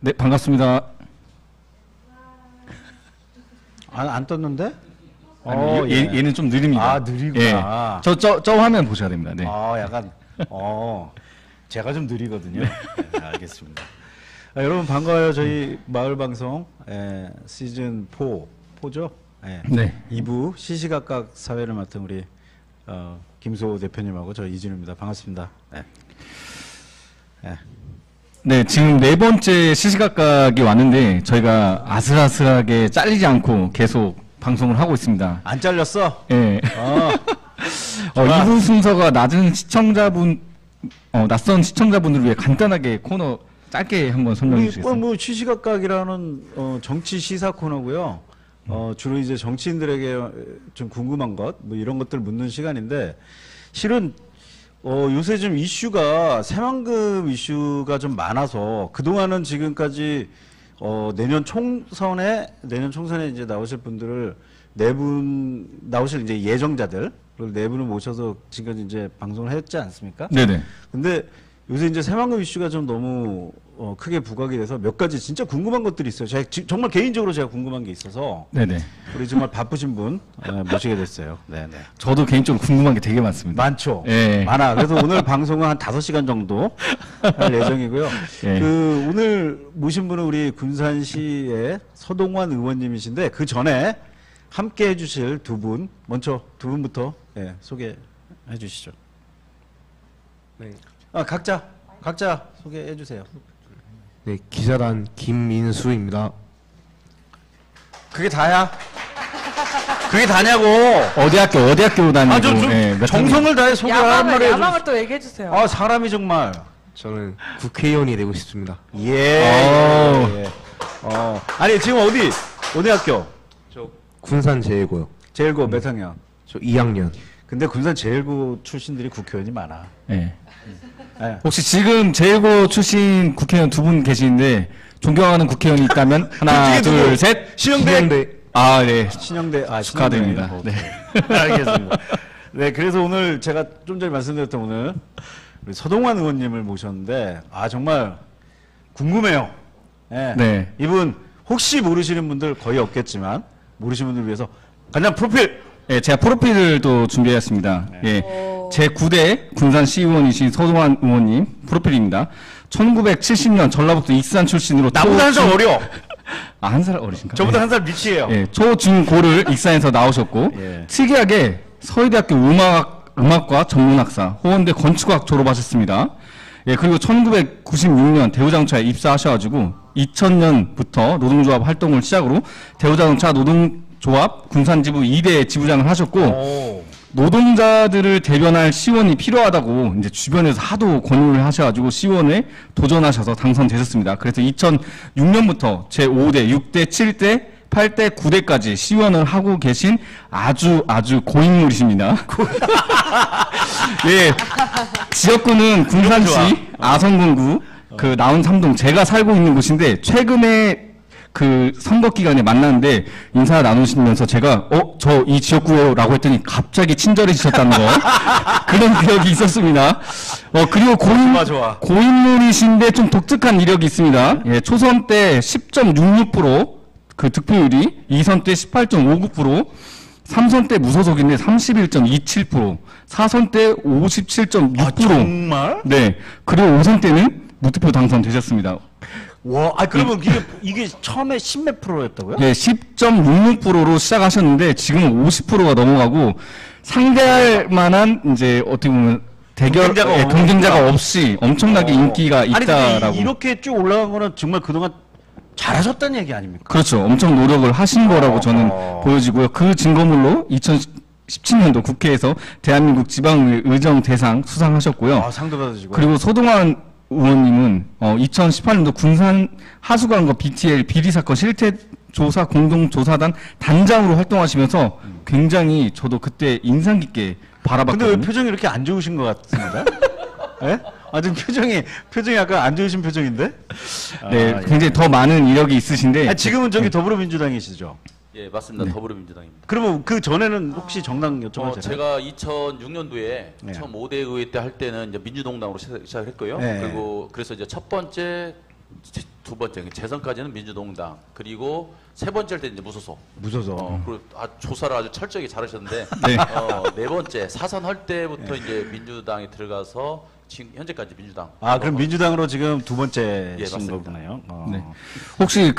네, 반갑습니다. 안 떴는데? 아니, 얘는 좀 느립니다. 아, 느리구나. 예. 저 화면 보셔야 됩니다. 네. 약간, 제가 좀 느리거든요. 네, 알겠습니다. 여러분 반가워요. 저희 마을방송 시즌 4죠? 네. 2부 시시각각 사회를 맡은 우리 김소호 대표님하고 저 이진우입니다. 반갑습니다. 네, 지금 네 번째 시시각각이 왔는데 저희가 아슬아슬하게 잘리지 않고 계속 방송을 하고 있습니다. 안 잘렸어? 예. 2부 순서가 낯선 시청자분들을 위해 간단하게 코너 짧게 한번 설명해 주시겠어요? 뭐 시시각각이라는 정치 시사 코너고요. 주로 이제 정치인들에게 좀 궁금한 것, 뭐 이런 것들 묻는 시간인데, 실은 요새 좀 이슈가 새만금 이슈가 좀 많아서 그동안은 지금까지 내년 총선에 이제 나오실 분들을 나오실 이제 예정자들 네 분을 모셔서 지금까지 이제 방송을 했지 않습니까? 네네. 근데 요새 이제 새만금 이슈가 좀 너무 크게 부각이 돼서 몇 가지 진짜 궁금한 것들이 있어요. 정말 개인적으로 제가 궁금한 게 있어서 네네. 우리 정말 바쁘신 분 모시게 됐어요. 네네. 저도 개인적으로 궁금한 게 되게 많습니다. 많죠. 예. 많아. 그래서 오늘 방송은 한 5시간 정도 할 예정이고요. 예. 오늘 모신 분은 우리 군산시의 서동환 의원님이신데 그 전에 함께 해주실 두 분, 먼저 두 분부터 소개해 주시죠. 네. 각자 소개해 주세요. 네, 기자단 김민수입니다. 그게 다야? 그게 다냐고? 어디 학교 다니고 좀 몇 정성을 다해 소개를 한 말이에요. 야망을 또 얘기해 주세요. 사람이 정말. 저는 국회의원이 되고 싶습니다. 예. 아니 지금 어디 학교? 저 군산 제일고요. 제일고 몇 학년? 저 2학년. 근데 군산 제일고 출신들이 국회의원이 많아. 네. 혹시 지금 제일고 출신 국회의원 두 분 계시는데 존경하는 국회의원이 있다면 하나, 둘, 셋. 신영대. 네. 신영대. 축하드립니다. 네. 알겠습니다. 네, 그래서 오늘 제가 좀 전에 말씀드렸던 오늘 우리 서동환 의원님을 모셨는데 정말 궁금해요. 네. 이분 혹시 모르시는 분들 거의 없겠지만 모르시는 분들을 위해서 간단 프로필. 예, 제가 프로필을 또 준비했습니다. 예, 제 9대 군산 시의원이신 서동환 의원님 프로필입니다. 1970년 전라북도 익산 출신으로 나보다 한 살 어려. 한 살 어리신가? 저보다 한 살 밑이에요. 예, 초중고를 익산에서 나오셨고 특이하게 서희대학교 음악과 전문학사, 호원대 건축학 졸업하셨습니다. 예, 그리고 1996년 대우자동차에 입사하셔가지고 2000년부터 노동조합 활동을 시작으로 대우자동차 노동조합 군산지부 2대 지부장을 하셨고 노동자들을 대변할 시원이 필요하다고 이제 주변에서 하도 권유를 하셔가지고 시원에 도전하셔서 당선되셨습니다. 그래서 2006년부터 제5대, 6대, 7대, 8대, 9대까지 시원을 하고 계신 아주 고인물이십니다. 예, 지역구는 군산시 아성군구 나온 3동 제가 살고 있는 곳인데 최근에 그 선거 기간에 만났는데 인사 나누시면서 제가 저 이 지역구요라고 했더니 갑자기 친절해지셨다는 거 그런 기억이 있었습니다. 그리고 고인물이신데 좀 독특한 이력이 있습니다. 예, 초선 때 10.66% 그 득표율이 2선 때 18.59%, 3선 때 무소속인데 31.27%, 4선 때 57.6%. 정말? 네. 그리고 5선 때는 무투표 당선되셨습니다. 와, 그러면 이게 처음에 10몇 프로였다고요? 네, 10.66%로 시작하셨는데 지금은 50%가 넘어가고 상대할 만한 이제 어떻게 보면 경쟁자가 없이 엄청나게 인기가 있다라고. 아니, 이렇게 쭉 올라간 거는 정말 그동안 잘하셨다는 얘기 아닙니까? 그렇죠. 엄청 노력을 하신 거라고 저는 보여지고요. 그 증거물로 2017년도 국회에서 대한민국 지방의정 대상 수상하셨고요. 상도 받으시고. 그리고 서동환 의원님은 2018년도 군산 하수관과 BTL 비리 사건 실태 조사 공동조사단 단장으로 활동하시면서 굉장히 저도 그때 인상 깊게 바라봤거든요. 근데 왜 표정이 이렇게 안 좋으신 것 같습니다? 예? 지금 표정이 약간 안 좋으신 표정인데? 네, 굉장히 더 많은 이력이 있으신데. 지금은 저기 더불어민주당이시죠? 예, 맞습니다. 더불어민주당입니다. 그러면 그 전에는 혹시 정당 여쭤봐도 되나요? 제가 2006년도에 처음 5대 의회 때 할 때는 이제 민주동당으로 시작을 했고요. 네. 그래서 이제 첫 번째 두 번째 재선까지는 민주동당 그리고 세 번째일 때 이제 무소속. 무소속. 그리고 조사를 아주 철저하게 잘하셨는데 네. 네 번째 사선할 때부터 이제 민주당에 들어가서 지금 현재까지 민주당. 그럼 민주당으로 지금 두 번째신 예, 맞습니다. 거구나요. 네. 혹시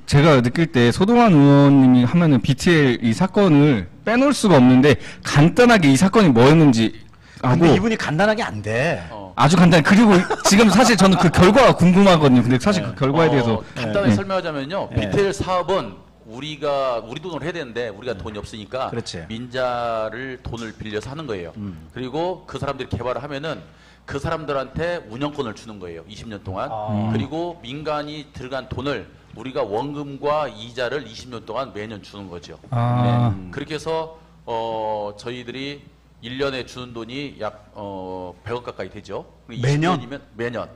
제가 느낄 때 소동환 의원님이 하면은 BTL 이 사건을 빼놓을 수가 없는데 간단하게 이 사건이 뭐였는지 하고 근데 이분이 간단하게 안 돼. 아주 간단히 그리고 지금 사실 저는 그 결과가 궁금하거든요. 근데 사실 그 결과에 대해서 간단하게 네. 설명하자면요. 네. BTL 사업은 우리 돈으로 해야 되는데 우리가 돈이 없으니까 그렇지. 민자를 돈을 빌려서 하는 거예요. 그리고 그 사람들이 개발을 하면은 그 사람들한테 운영권을 주는 거예요. 20년 동안. 그리고 민간이 들어간 돈을 우리가 원금과 이자를 20년 동안 매년 주는 거죠. 네. 그렇게 해서 저희들이 1년에 주는 돈이 약 100억 가까이 되죠. 매년? 20년이면 매년.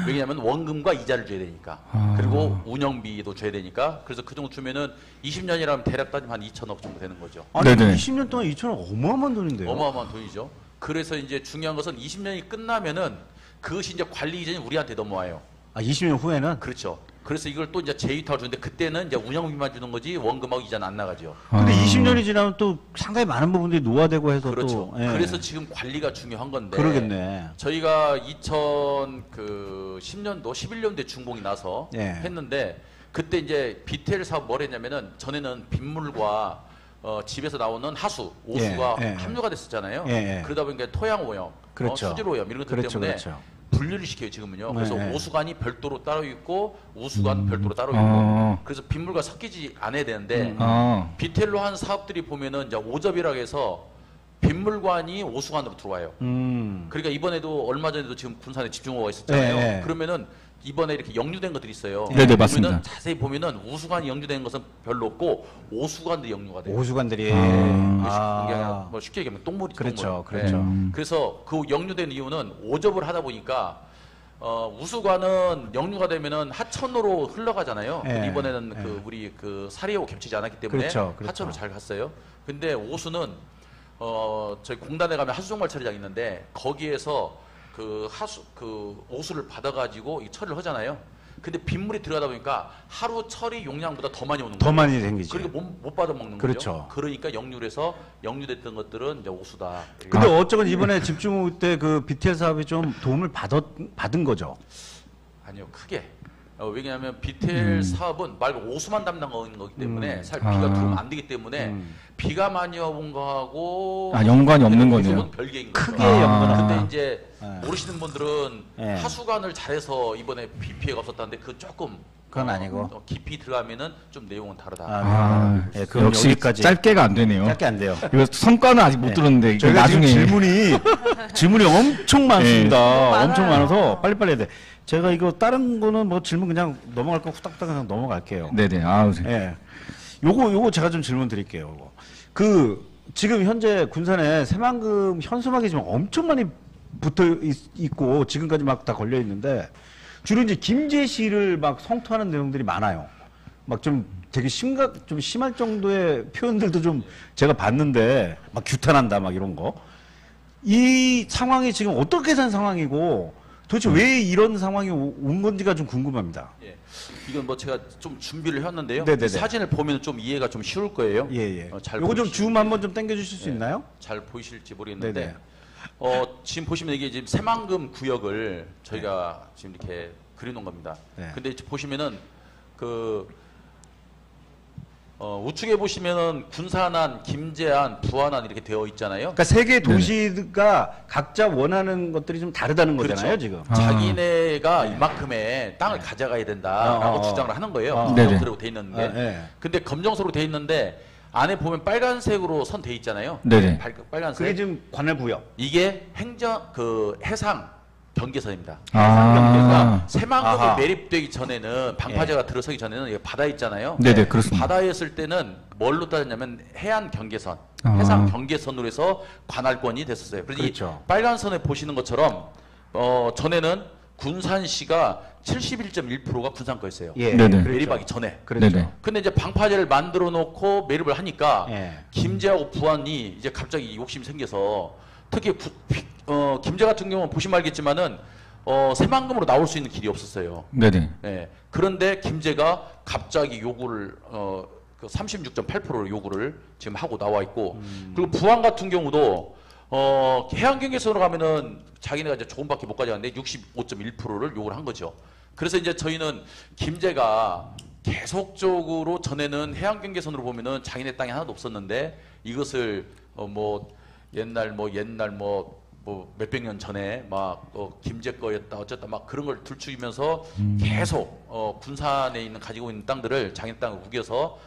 왜냐하면 원금과 이자를 줘야 되니까. 그리고 운영비도 줘야 되니까. 그래서 그 정도 주면은 20년이라면 대략 따지면 한 2천억 정도 되는 거죠. 아니 네네. 20년 동안 2천억 어마어마한 돈인데요. 어마어마한 돈이죠. 그래서 이제 중요한 것은 20년이 끝나면은 그것이 이제 관리 이전이 우리한테 넘어와요. 20년 후에는? 그렇죠. 그래서 이걸 또 이제 제2타로 주는데 그때는 이제 운영비만 주는 거지 원금하고 이자는 안 나가죠. 근데 20년이 지나면 또 상당히 많은 부분들이 노화되고 해서 그렇죠. 또. 예. 그래서 지금 관리가 중요한 건데. 그러겠네. 저희가 2010년도, 11년도에 준공이 나서 예. 했는데 그때 이제 BTL 사업 뭘 했냐면은 전에는 빗물과 집에서 나오는 하수, 오수가 예, 예, 함유가 됐었잖아요. 예, 예. 그러다 보니까 토양 오염, 그렇죠. 수질 오염 이런 것들 그렇죠, 때문에 그렇죠. 분류를 시켜요 지금은요. 그래서 네. 오수관이 별도로 따로 있고 우수관 별도로 따로 있고 그래서 빗물과 섞이지 않아야 되는데 BTL로 한 사업들이 보면은 이제 오접이라고 해서 빗물관이 오수관으로 들어와요. 그러니까 이번에도 얼마 전에도 지금 군산에 집중호우가 있었잖아요. 네. 그러면은 이번에 이렇게 영유된 것들이 있어요. 네네, 맞습니다. 보면은 자세히 보면은 우수관이 영유된 것은 별로 없고 오수관들이 영유가 돼요. 오수관들이. 이게 뭐 쉽게 얘기하면 똥물이죠. 그렇죠, 똥물. 그렇죠. 그래서 그 영유된 이유는 오접을 하다 보니까 우수관은 영유가 되면은 하천으로 흘러가잖아요. 예, 근데 이번에는 예. 우리 사리하고 겹치지 않았기 때문에 그렇죠, 그렇죠. 하천으로 잘 갔어요. 근데 오수는 저희 공단에 가면 하수종말 처리장 있는데 거기에서 그 오수를 받아가지고 이 처리를 하잖아요. 근데 빗물이 들어가다 보니까 하루 처리 용량보다 더 많이 오는 거예요. 더 많이 생기지. 그리고 못 받아 먹는 그렇죠. 거죠. 그러니까 영유해서 영유됐던 것들은 이제 오수다. 근데 어쩌건 이번에 집중호우 때 그 BTL 사업이 좀 도움을 받은 거죠. 아니요, 크게. 왜냐하면 BTL 사업은 말 그대로 오수만 담당하는 거기 때문에 사실 비가 들어오면 안 되기 때문에 비가 많이 온 거하고 연관이 없는 거네요. 오수는 별개인 거죠. 크게 연관은. 근데 이제 모르시는 분들은 예. 하수관을 잘해서 이번에 비 피해가 없었다는데 그 조금 그건 아니고. 깊이 들어가면은 좀 내용은 다르다. 예, 그럼 역시 여기까지. 짧게가 안 되네요. 짧게 안 돼요. 이거 성과는 아직 못 들었는데 이거 저희가 나중에 지금 질문이 엄청 많습니다. 많아요. 엄청 많아서 빨리빨리 해야 돼. 제가 이거 다른 거는 뭐 질문 그냥 넘어갈 거 후딱후딱 그냥 넘어갈게요. 네네. 예. 요거 제가 좀 질문 드릴게요. 요거. 지금 현재 군산에 새만금 현수막이 지금 엄청 많이 붙어 있고 지금까지 막 다 걸려 있는데 주로 이제 김제시를 막 성토하는 내용들이 많아요. 막 좀 되게 좀 심할 정도의 표현들도 좀 제가 봤는데 막 규탄한다 막 이런 거. 이 상황이 지금 어떻게 된 상황이고 도대체 왜 이런 상황이 온 건지가 좀 궁금합니다. 예. 이건 뭐 제가 좀 준비를 했는데요. 네네네. 이 사진을 보면 좀 이해가 좀 쉬울 거예요. 예. 잘 요거 좀 보이시- 줌 한번 좀 당겨 주실 수 예. 있나요? 잘 보이실지 모르겠는데 네네. 지금 보시면 이게 지금 새만금 구역을 저희가 지금 이렇게 그려놓은 겁니다. 네. 근데 보시면은 우측에 보시면은 군산안, 김제안, 부안안 이렇게 되어 있잖아요. 그러니까 세 개 도시가 각자 원하는 것들이 좀 다르다는 거잖아요, 지금. 자기네가 이만큼의 땅을 가져가야 된다라고 주장을 하는 거예요. 검정색으로 돼 있는 게. 예. 근데 검정색으로 돼 있는데 안에 보면 빨간색으로 선 돼 있잖아요. 네네. 빨간색. 그게 지금 관할구역. 이게 해상 경계선입니다. 아. 해상 경계가 새만금이 아하. 매립되기 전에는 방파제가 들어서기 전에는 이게 바다에 있잖아요. 네네, 그렇습니다. 바다에 있을 때는 뭘로 따졌냐면 해안 경계선, 아. 해상 경계선으로 해서 관할권이 됐었어요. 그래서 그렇죠. 이 빨간 선에 보시는 것처럼 전에는 군산시가 71.1%가 군산 거였어요. 예. 네네. 그렇죠. 매립하기 전에. 그렇죠. 네네. 근데 이제 방파제를 만들어 놓고 매립을 하니까 예. 김제하고 부안이 이제 갑자기 욕심이 생겨서 특히 김제 같은 경우는 보시면 알겠지만은 새만금으로 나올 수 있는 길이 없었어요. 네네. 예. 그런데 김제가 갑자기 요구를 그 36.8%를 요구를 지금 하고 나와 있고 그리고 부안 같은 경우도 해양 경계선으로 가면은 자기네가 이제 조금밖에 못 가져갔는데 65.1%를 요구를 한 거죠. 그래서 이제 저희는 김제가 계속적으로 전에는 해양 경계선으로 보면은 자기네 땅이 하나도 없었는데 이것을 옛날 몇백 년 전에 막 김제 거였다 어쨌다 막 그런 걸 들추면서 계속 군산에 있는 가지고 있는 땅들을 자기네 땅을 우겨서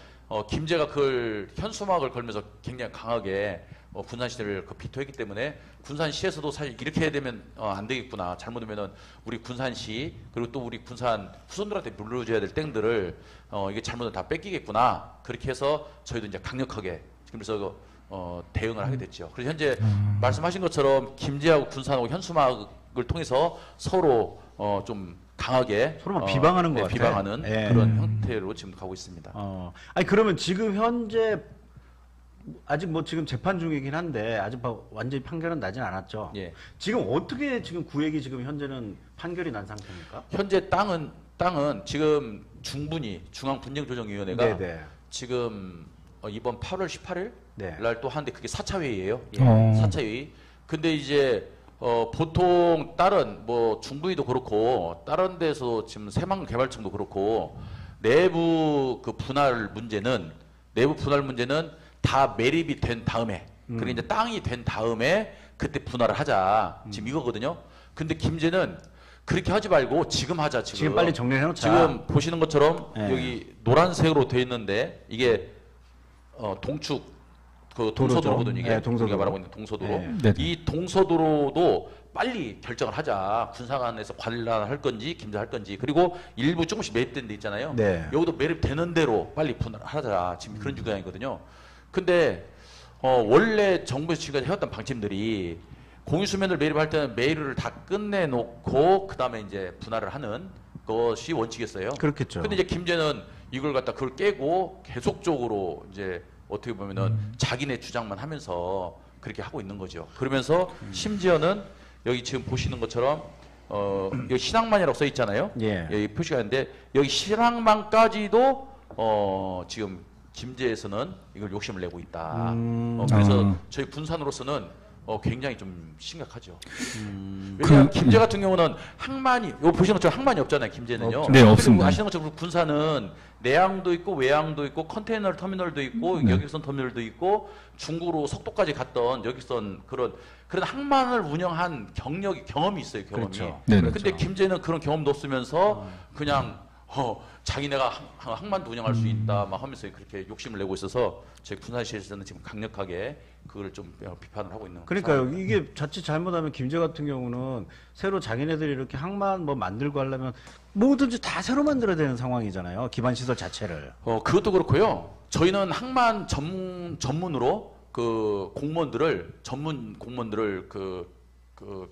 김제가 그걸 현수막을 걸면서 굉장히 강하게 군산시를 비토했기 때문에 군산시에서도 사실 이렇게 해야 되면 안 되겠구나. 잘못하면은 우리 군산시 그리고 또 우리 군산 후손들한테 물려줘야 될 땡들을 이게 잘못하면 다 뺏기겠구나. 그렇게 해서 저희도 이제 강력하게 그래서 대응을 하게 됐죠. 그래서 현재 말씀하신 것처럼 김제하고 군산하고 현수막을 통해서 서로 좀 강하게 서로 막 비방하는 것 같아요. 비방하는 예. 그런 형태로 지금 가고 있습니다. 아니 그러면 지금 현재 아직 뭐 지금 재판 중이긴 한데 아직 완전히 판결은 나진 않았죠. 예. 지금 어떻게 지금 구액이 지금 현재는 판결이 난 상태입니까? 현재 땅은 지금 중분위 중앙분쟁조정위원회가 네네. 지금 이번 8월 18일 네. 날 또 하는데 그게 4차 회의예요. 예. 4차 회의. 근데 이제 보통 다른 중부위도 그렇고 다른 데서 지금 새만금개발청도 그렇고 내부 분할 문제는 다 매립이 된 다음에 그리고 이제 땅이 된 다음에 그때 분할을 하자 지금 이거거든요. 근데 김제는 그렇게 하지 말고 지금 하자. 지금 빨리 정리해 놓자. 지금 보시는 것처럼 네. 여기 노란색으로 되어 있는데 이게 동축 동서도로거든요. 이게 네, 동서도로. 우리가 말하고 있는 동서도로. 네. 이 동서도로도 빨리 결정을 하자. 군사관에서 관할할 건지 김제할 건지 그리고 일부 조금씩 매립된 데 있잖아요. 네. 여기도 매립되는 대로 빨리 분할하자. 지금 그런 주장이거든요. 근데 원래 정부에서 지금까지 해왔던 방침들이 공유수면을 매립할 때는 매입을 다 끝내놓고 그 다음에 이제 분할을 하는 것이 원칙이었어요. 그렇겠죠. 근데 이제 김제는 이걸 갖다 그걸 깨고 계속적으로 이제 어떻게 보면은 자기네 주장만 하면서 그렇게 하고 있는 거죠. 그러면서 심지어는 여기 지금 보시는 것처럼 여기 신항만이라고 써 있잖아요. 예. 여기 표시가 있는데 여기 신항만까지도 지금 김제에서는 이걸 욕심을 내고 있다. 그래서 저희 군산으로서는 굉장히 좀 심각하죠. 왜냐하면 김제 같은 경우는 항만이, 여기 보시는 것처럼 항만이 없잖아요. 김제는요. 네, 없습니다. 그리고 아시는 것처럼 군산은 내양도 있고 외양도 있고 컨테이너 터미널도 있고 네. 여객선 터미널도 있고 중구로 석도까지 갔던 여객선 그런 항만을 운영한 경험이 있어요. 경험이. 그렇죠. 네, 근데 그렇죠. 김제는 그런 경험도 없으면서 그냥 자기네가 항만도 운영할 수 있다 막 하면서 그렇게 욕심을 내고 있어서 저희 군산시에서는 지금 강력하게 그걸 좀 비판을 하고 있는 그러니까요. 상황입니다. 이게 자칫 잘못하면 김제 같은 경우는 새로 자기네들이 이렇게 항만 만들고 하려면 뭐든지 다 새로 만들어야 되는 상황이잖아요. 기반 시설 자체를. 그것도 그렇고요. 저희는 항만 전문으로 전문 공무원들을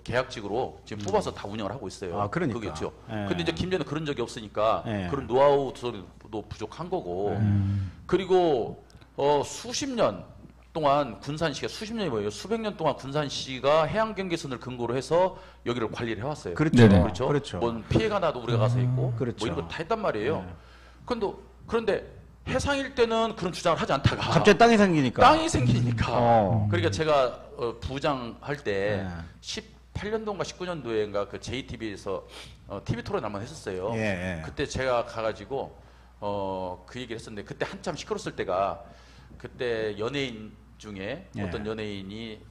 계약직으로 지금 뽑아서 다 운영을 하고 있어요. 아, 그러니까. 그겠죠. 예. 근데 이제 김제는 그런 적이 없으니까 예. 그런 노하우도 부족한 거고. 그리고 수십 년 동안 군산시가 수십 년이 뭐예요? 수백 년 동안 군산시가 해양 경계선을 근거로 해서 여기를 관리를 해왔어요. 그렇죠. 네네. 그렇죠. 그렇죠. 뭔 피해가 나도 우리가 가서 있고, 그렇죠. 뭐 이런 거 다 했단 말이에요. 네. 그런데 해상일 때는 그런 주장을 하지 않다가 갑자기 땅이 생기니까. 땅이 생기니까. 그러니까 제가 부장할 때 네. 18년도인가 19년도에인가 그 JTBC에서 TV 토론 한번 했었어요. 예, 예. 그때 제가 가가지고 그 얘기를 했었는데 그때 한참 시끄러웠을 때가 그때 연예인 중에 예. 어떤 연예인이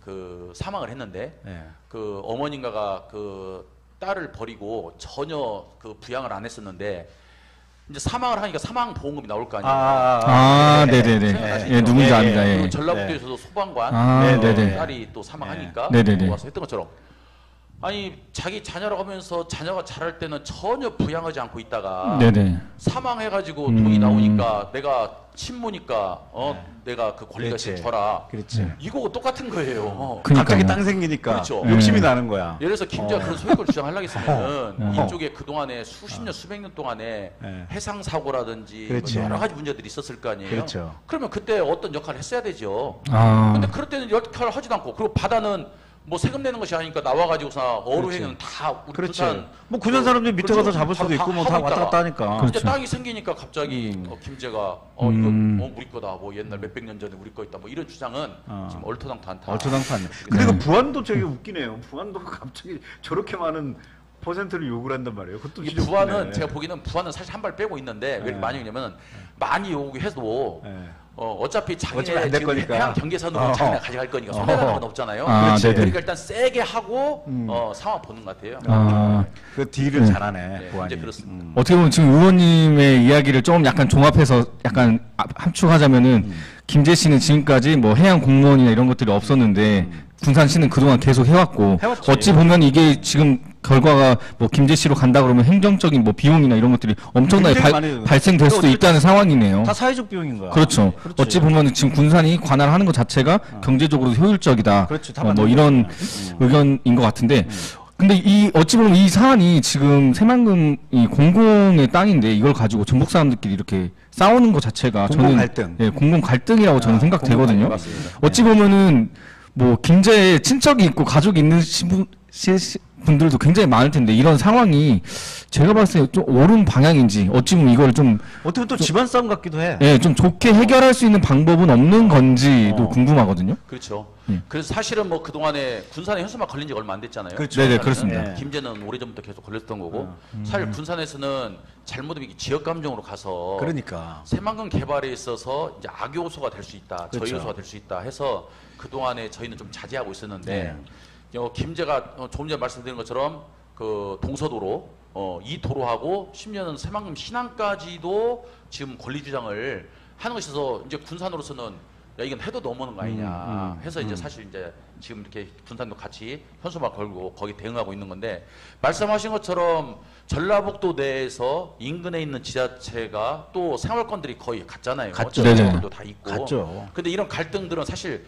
사망을 했는데 예. 그 어머님가가 그 딸을 버리고 전혀 부양을 안 했었는데 이제 사망을 하니까 사망 보험금이 나올 거 아니에요. 네네네. 생각나시죠? 예, 누군지 예, 압니다. 예. 예. 그리고 전라북도에서도 소방관 네네. 딸이 또 사망하니까 네네네. 와서 했던 것처럼 아니 자기 자녀라고 하면서 자녀가 자랄 때는 전혀 부양하지 않고 있다가 네네. 사망해가지고 돈이 나오니까 내가 친모니까 내가 그 권리가 그렇지. 줘라. 그렇지. 이거 똑같은 거예요. 그러니까요. 갑자기 땅 생기니까 그렇죠. 욕심이 나는 거야. 예를 들어서 김제가 그런 소유권을 주장하려고 했으면 어. 이쪽에 그동안에 수십 년, 수백 년 동안에 네. 해상 사고라든지 그렇지. 뭐 여러 가지 문제들이 있었을 거 아니에요. 그렇죠. 그러면 그때 어떤 역할을 했어야 되죠. 아. 근데 그럴 때는 역할을 하지도 않고 그리고 바다는 뭐 세금 내는 것이 아니니까 나와가지고서 어루행은 그렇지. 다 우리 그렇지. 부산 뭐 군산 사람들이 밑에 그렇죠. 가서 잡을 수도 바로 있고 뭐 다 하고 왔다 있다가 갔다 하니까. 그렇죠. 이제 땅이 생기니까 갑자기 김제가 이거 우리 거다 뭐 옛날 몇백 년 전에 우리 거 있다 뭐 이런 주장은 지금 얼토당토않다. 얼토당토않네. 근데 그 부안도 되게 웃기네요. 부안도 갑자기 저렇게 많은 퍼센트를 요구를 한단 말이에요. 그것도 이 진짜 부안은 웃기네. 제가 보기에는 부안은 사실 한 발 빼고 있는데 왜 이렇게 네. 많이 오냐면 많이 요구해도 네. 어차피 어차피 자기네 안될 지금 거니까. 해양 경계선으로 자기네 가져갈 거니까 손해라는 건 없잖아요. 아, 그렇지. 네네. 그러니까 일단 세게 하고 상황 보는 것 같아요. 아, 그 딜을 잘하네. 네, 부안이. 이제 그렇습니다. 어떻게 보면 지금 의원님의 이야기를 좀 약간 종합해서 약간 함축하자면은 김재 씨는 지금까지 뭐 해양 공무원이나 이런 것들이 없었는데 군산시는 그동안 계속 해왔고 해왔지. 어찌 보면 이게 지금 결과가 뭐 김재 씨로 간다 그러면 행정적인 뭐 비용이나 이런 것들이 엄청나게 굉장히 많이 발생될 수도 어차피 있다는 상황이네요. 다 사회적 비용인 거야. 그렇죠. 그렇지. 어찌 보면 지금 군산이 관할하는 것 자체가 경제적으로 효율적이다. 그렇지. 다 뭐 맞는 이런 거야. 의견인 것 같은데. 근데 이 어찌 보면 이 사안이 지금 새만금이 공공의 땅인데 이걸 가지고 전북 사람들끼리 이렇게 싸우는 것 자체가 공공 저는 갈등. 예, 공공 갈등이라고 저는 생각되거든요. 공공 갈등, 맞습니다. 어찌 보면은 뭐 김제에 친척이 있고 가족이 있는 분들도 굉장히 많을 텐데 이런 상황이 제가 봤을 때 좀 옳은 방향인지 어찌 보면 이걸 좀 어떻게 보면 또 집안 싸움 같기도 해. 예, 좀 좋게 해결할 수 있는 방법은 없는 건지도 궁금하거든요. 그렇죠. 예. 그래서 사실은 뭐 그동안에 군산에 현수막 걸린 지 얼마 안 됐잖아요. 그렇죠. 네네, 군산에는. 그렇습니다. 예. 김제는 오래전부터 계속 걸렸던 거고 사실 군산에서는 잘못하면 이게 지역 감정으로 가서 그러니까. 새만금 개발에 있어서 이제 악의 요소가 될 수 있다, 그렇죠. 저희 요소가 될 수 있다 해서 그동안에 저희는 좀 자제하고 있었는데 네. 김제가 조금 전에 말씀드린 것처럼 그 동서도로 이 도로하고 심지어는 새만금 신항까지도 지금 권리 주장을 하는 것이서 이제 군산으로서는 야 이건 해도 넘어오는 거 아니냐 해서 이제 사실 이제 지금 이렇게 군산도 같이 현수막 걸고 거기 대응하고 있는 건데 말씀하신 것처럼 전라북도 내에서 인근에 있는 지자체가 또 생활권들이 거의 같잖아요. 같죠. 지자체들도 다 있고. 같죠. 근데 이런 갈등들은 사실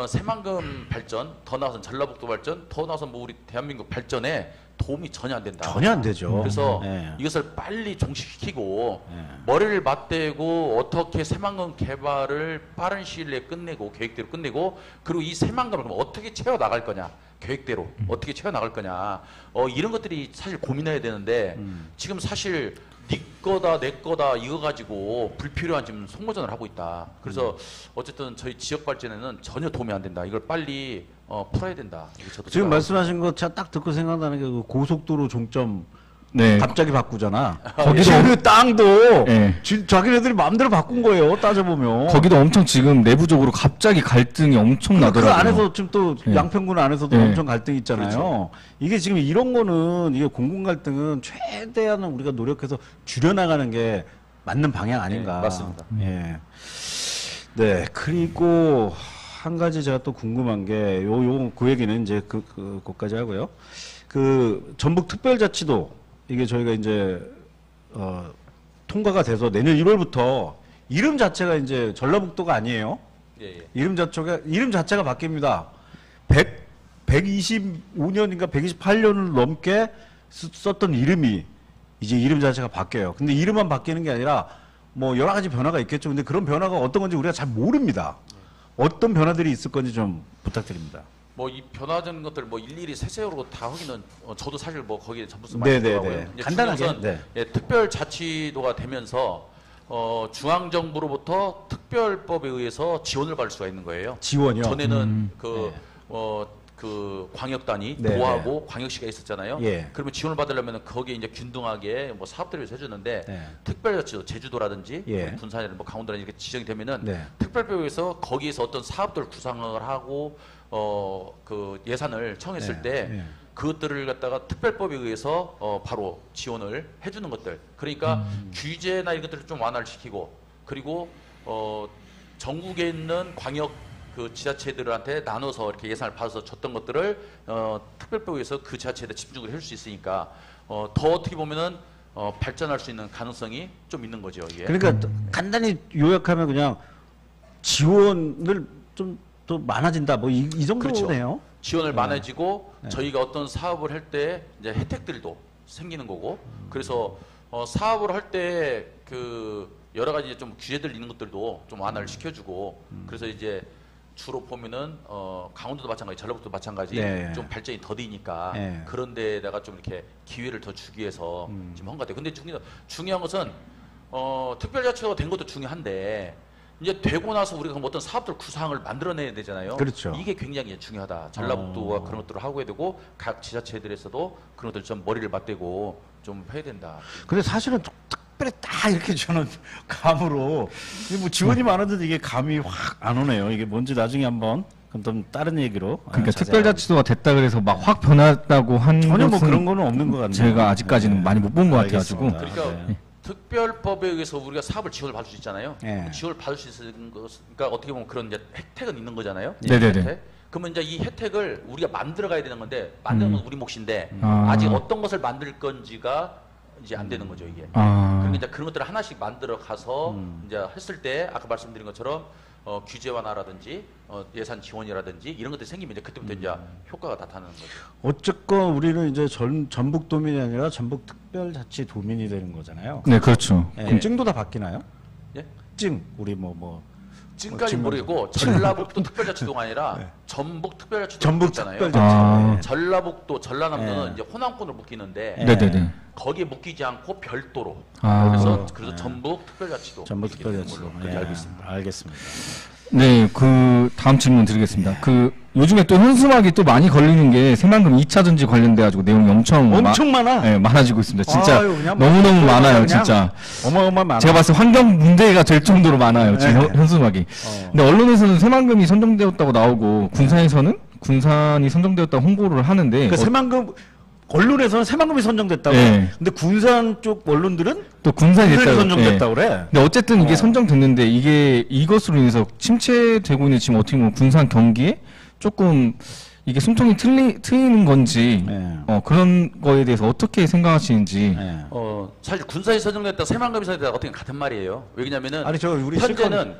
새만금 발전, 더 나아가서 전라북도 발전, 더 나아가서 뭐 우리 대한민국 발전에 도움이 전혀 안 된다. 전혀 안 되죠. 그래서 네. 이것을 빨리 종식시키고 네. 머리를 맞대고 어떻게 새만금 개발을 빠른 시일 내에 끝내고 계획대로 끝내고 그리고 이 새만금을 그럼 어떻게 채워 나갈 거냐 계획대로 어떻게 채워 나갈 거냐 이런 것들이 사실 고민해야 되는데 지금 사실 네 거다 내 거다 이거 가지고 불필요한 지금 속모전을 하고 있다. 그래서 어쨌든 저희 지역 발전에는 전혀 도움이 안 된다. 이걸 빨리 풀어야 된다. 이게 저도 지금 생각하고 말씀하신 거 제가 딱 듣고 생각나는 게 그 고속도로 종점 네. 갑자기 바꾸잖아. 거기도 그 땅도 예. 자기네들이 마음대로 바꾼 거예요. 따져보면. 거기도 엄청 지금 내부적으로 갑자기 갈등이 엄청 그 나더라고요. 안에서 지금 또 예. 양평군 안에서도 예. 엄청 갈등이 있잖아요. 이게 지금 이런 거는 이게 공공 갈등은 최대한 우리가 노력해서 줄여나가는 게 맞는 방향 아닌가. 네, 맞습니다. 예. 네. 그리고 한 가지 제가 또 궁금한 게 그 얘기는 이제 그거까지 하고요. 그 전북 특별자치도 이게 저희가 이제 통과가 돼서 내년 1월부터 이름 자체가 이제 전라북도가 아니에요. 예, 예. 이름 자체가 바뀝니다. 125년인가 128년을 넘게 썼던 이름이 이제 이름 자체가 바뀌어요. 근데 이름만 바뀌는 게 아니라 뭐 여러 가지 변화가 있겠죠. 근데 그런 변화가 어떤 건지 우리가 잘 모릅니다. 어떤 변화들이 있을 건지 좀 부탁드립니다. 뭐 이 변화된 것들 뭐 일일이 세세로 다 하기는 저도 사실 뭐 거기에 전부스 네, 많이 네, 네. 이제 간단하게, 중요한 것은 네. 예, 특별자치도가 되면서 중앙 정부로부터 특별법에 의해서 지원을 받을 수가 있는 거예요. 지원이요. 전에는 네. 그 광역단이 네, 도하고 광역시가 있었잖아요. 예. 그러면 지원을 받으려면 거기에 이제 균등하게 뭐 사업들을 해주는데 네. 특별자치도 제주도라든지 예. 뭐 군산이라든지 뭐 강원도라든지 이렇게 지정이 되면은 네. 특별법에서 거기에서 어떤 사업들 구상을 하고 그 예산을 청했을 네, 때 네. 그것들을 갖다가 특별법에 의해서 바로 지원을 해주는 것들. 그러니까 규제나 이런 것들을 좀 완화를 시키고 그리고 전국에 있는 광역 그 지자체들한테 나눠서 이렇게 예산을 받아서 줬던 것들을 특별법에 의해서 그 지자체에 집중을 해줄 수 있으니까 더 어떻게 보면은 발전할 수 있는 가능성이 좀 있는 거죠. 이게. 그러니까 간단히 요약하면 그냥 지원을 좀 더 많아진다. 뭐 이 정도네요. 그렇죠. 지원을 네. 많아지고 네. 저희가 어떤 사업을 할 때 이제 혜택들도 생기는 거고 그래서 사업을 할 때 그 여러 가지 좀 규제들 있는 것들도 좀 완화를 시켜주고 그래서 이제 주로 보면은 강원도도 마찬가지, 전라북도도 마찬가지 네. 좀 발전이 더디니까 네. 그런 데다가 좀 이렇게 기회를 더 주기 위해서 지금 한 것 같아요. 근데 중요한 것은 특별자치도가 된 것도 중요한데 이제 되고 나서 우리가 어떤 사업들 구상을 만들어내야 되잖아요. 그렇죠. 이게 굉장히 중요하다. 전라북도가 그런 것들을 하고 해야 되고 각 지자체들에서도 그런 것들 좀 머리를 맞대고 좀 해야 된다. 근데 사실은 특별히 딱 이렇게 저는 감으로 이게 뭐 지원이 많았는데 이게 감이 확 안 오네요. 이게 뭔지 나중에 한번 그럼 좀 다른 얘기로. 그러니까 자세히 특별자치도가 됐다 그래서 막 확 변했다고 한 전혀 뭐 것은 그런 거는 없는 것 같네요. 제가 아직까지는 많이 못 본 것 같아가지고. 알겠습니다. 그러니까 네. 특별법에 의해서 우리가 사업을 지원을 받을 수 있잖아요. 네. 지원을 받을 수 있는 것, 그러니까 어떻게 보면 그런 이제 혜택은 있는 거잖아요. 네네네. 혜택. 그러면 이제 이 혜택을 우리가 만들어 가야 되는 건데 만드는 건 우리 몫인데 아. 아직 어떤 것을 만들 건지가 이제 안 되는 거죠 이게. 아. 그러니까 이제 그런 것들을 하나씩 만들어 가서 이제 했을 때 아까 말씀드린 것처럼 규제 완화라든지 예산 지원이라든지 이런 것들이 생기면 이제 그때부터 이제 효과가 나타나는 거죠. 어쨌건 우리는 이제 전북도민이 아니라 전북특별자치도민이 되는 거잖아요. 네, 그렇죠. 그럼 증도 다 바뀌나요? 예? 증 우리 뭐 지금까지 지금 모르겠고 전라북도 특별자치도가 아니라 전북 특별자치도 전북 있잖아요. 특별자치. 아. 네. 전라북도, 전라남도는 네. 이제 호남권을 묶이는데 네네네. 거기에 묶이지 않고 별도로. 아. 그래서 전북 특별자치도. 전북 이렇게 되는 특별자치도. 걸로 그렇게 예, 알고 있습니다. 알겠습니다. 네, 그 다음 질문 드리겠습니다. 그 요즘에 또 현수막이 또 많이 걸리는 게 새만금 2차 전지 관련돼 가지고 내용이 엄청 많아. 네, 많아지고 있습니다. 진짜 아유, 그냥 너무너무 뭐 많아요, 그냥 진짜. 어마어마 많아. 제가 봤을 때 환경 문제가 될 정도로 많아요, 지금 네. 현수막이. 근데 언론에서는 새만금이 선정되었다고 나오고 군산에서는 군산이 선정되었다고 홍보를 하는데 그 새만금 언론에서는 새만금이 선정됐다고. 네. 근데 군산 쪽 언론들은 또 군산이 군산이 됐다고. 선정됐다고 그래. 근데 어쨌든 이게 선정됐는데 이게 이것으로 인해서 침체되고 있는 지금 어떻게 보면 군산 경기에 조금 이게 숨통이 트이는 건지 네. 그런 거에 대해서 어떻게 생각하시는지. 네. 사실 군산이 선정됐다, 새만금이 선정됐다 어떻게 같은 말이에요. 왜냐면은 아니 저 우리 현재는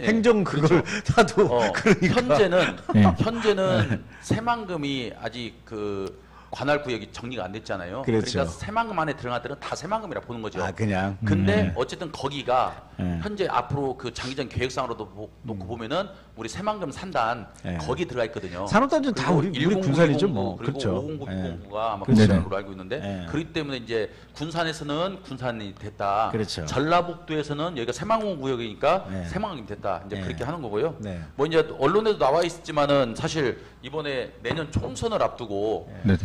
행정 그걸 다도 그러니까. 현재는 새만금이 아직 그 관할 구역이 정리가 안 됐잖아요. 그렇죠. 그러니까 새만금 안에 들어간 데는 다 새만금이라 보는 거죠. 아 그냥. 근데 어쨌든 거기가 네. 현재 앞으로 그 장기적 계획상으로도 놓고 보면은 우리 새만금 산단 네. 거기 들어가 있거든요. 산업단지는 다 우리 10, 군산이죠 뭐. 그리고 그렇죠. 509, 예. 609가 아마 그렇죠. 군산으로 알고 있는데 네. 그렇기 때문에 이제 군산에서는 군산이 됐다. 그렇죠. 전라북도에서는 여기가 새만금 구역이니까 네. 새만금이 됐다. 이제 네. 그렇게 하는 거고요. 네. 뭐 이제 언론에도 나와 있지만은 사실 이번에 내년 총선을 앞두고 네네.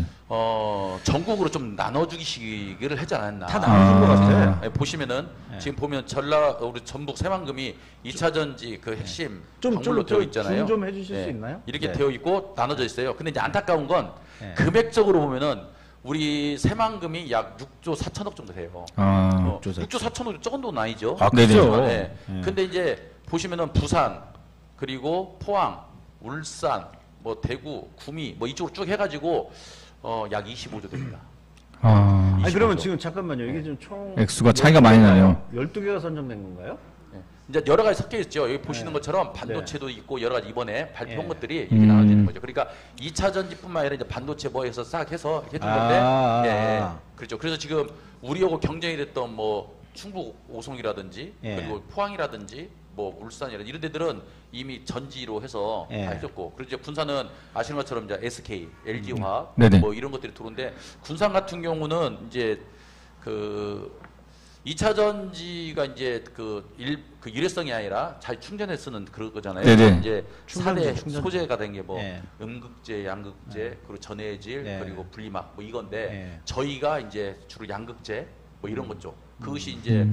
전국으로 좀 나눠주기식을 하지 않았나. 다 나눠준 것 같아. 네, 보시면은 지금 보면 우리 전북 새만금이 2차전지 그 핵심 광물로 되어 있잖아요. 좀 해주실 수 있나요? 이렇게 네. 되어 있고 나눠져 있어요. 근데 이제 안타까운 건 네. 금액적으로 보면은 우리 새만금이 약 6조 4천억 정도 돼요. 아, 6조 4천억 적은 돈 아니죠. 아, 네네. 그죠. 네. 근데 이제 보시면은 부산 그리고 포항, 울산, 뭐 대구, 구미 뭐 이쪽으로 쭉 해가지고 약 25조 됩니다. 아, 아니 그러면 지금 잠깐만요. 이게 지금 총 액수가 차이가 많이 나네요. 12개가 선정된 건가요? 네. 이제 여러 가지 섞여 있죠. 여기 보시는 것처럼 반도체도 있고 여러 가지 이번에 발표한 네. 것들이 이렇게 나눠지는 거죠. 그러니까 2차 전지뿐만 아니라 이제 반도체 뭐해서 싹 해서 해준 건데, 예, 그렇죠. 그래서 지금 우리하고 경쟁이 됐던 뭐 충북 오송이라든지 예. 그리고 포항이라든지 뭐 울산이라든지 이런 데들은 이미 전지로 해서 예. 다 해줬고, 그리고 이제 군산은 아시는 것처럼 이제 SK, LG화학 네네. 뭐 이런 것들이 들어오는데 군산 같은 경우는 이제 그 2차 전지가 이제 그 일회성이 아니라 잘 충전해 쓰는 그런 거잖아요. 네네. 이제 충전지, 4대 충전지. 소재가 된 게 뭐 네. 음극재, 양극재, 그리고 전해질, 네. 그리고 분리막 뭐 이건데 네. 저희가 이제 주로 양극재 뭐 이런 것 쪽. 그것이 이제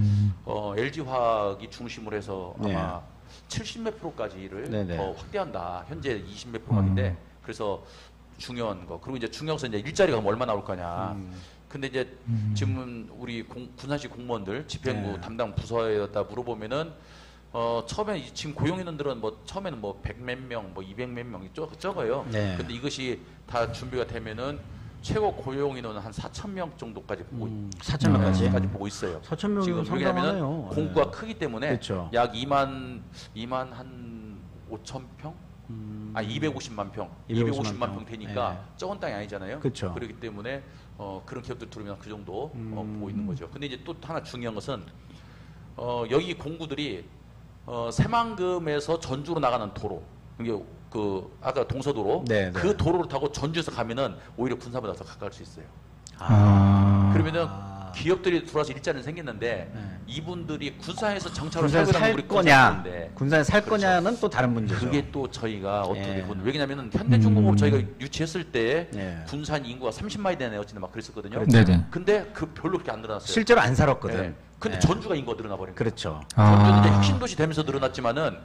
LG화학이 중심으로 해서 네. 아마 70 몇 프로까지를 네네. 더 확대한다. 현재 20 몇 프로인데 그래서 중요한 거. 그리고 이제 중요해서 이제 일자리가 그럼 얼마 나올 거냐. 근데 이제 지금 우리 군산시 공무원들 집행부 네. 담당 부서에다 물어보면은 처음에 지금 고용 인원들은 뭐 처음에는 뭐 100 몇 명, 뭐 200 몇 명이 적어요. 네. 근데 이것이 다 준비가 되면은 최고 고용 인원은 한 4천 명 정도까지 보고 4천 명까지. 까지 보고 있어요. 4천 명이면 지금 상당하네요. 왜냐하면 공구가 크기 때문에 그렇죠. 약 2만 한 5천 평? 250만 평, 250만 평 되니까 네. 적은 땅이 아니잖아요. 그쵸. 그렇기 때문에 그런 기업들 들어오면 그 정도 보고 있는 거죠. 근데 이제 또 하나 중요한 것은 여기 공구들이 새만금에서 전주로 나가는 도로, 이게 그 아까 동서도로, 네, 그 네. 도로를 타고 전주에서 가면은 오히려 군산보다 더 가까울 수 있어요. 그러면은 기업들이 들어와서 일자리는 생겼는데 이분들이 군산에서 정착을 군산에 살고 살 우리 거냐, 군산인데 군산에 살 그렇죠. 거냐는 또 다른 문제죠. 그게 또 저희가 어떻게 예. 보면 왜냐면은 현대중공업 저희가 유치했을 때 예. 군산 인구가 30만이 되네요, 어찌나 막 그랬었거든요. 네네. 근데 그 별로 그렇게 안 늘어났어요. 실제로 안 살았거든. 예. 근데 예. 전주가 인구가 늘어나 버린 거예요. 그렇죠. 전주는 이제 혁신도시 되면서 늘어났지만은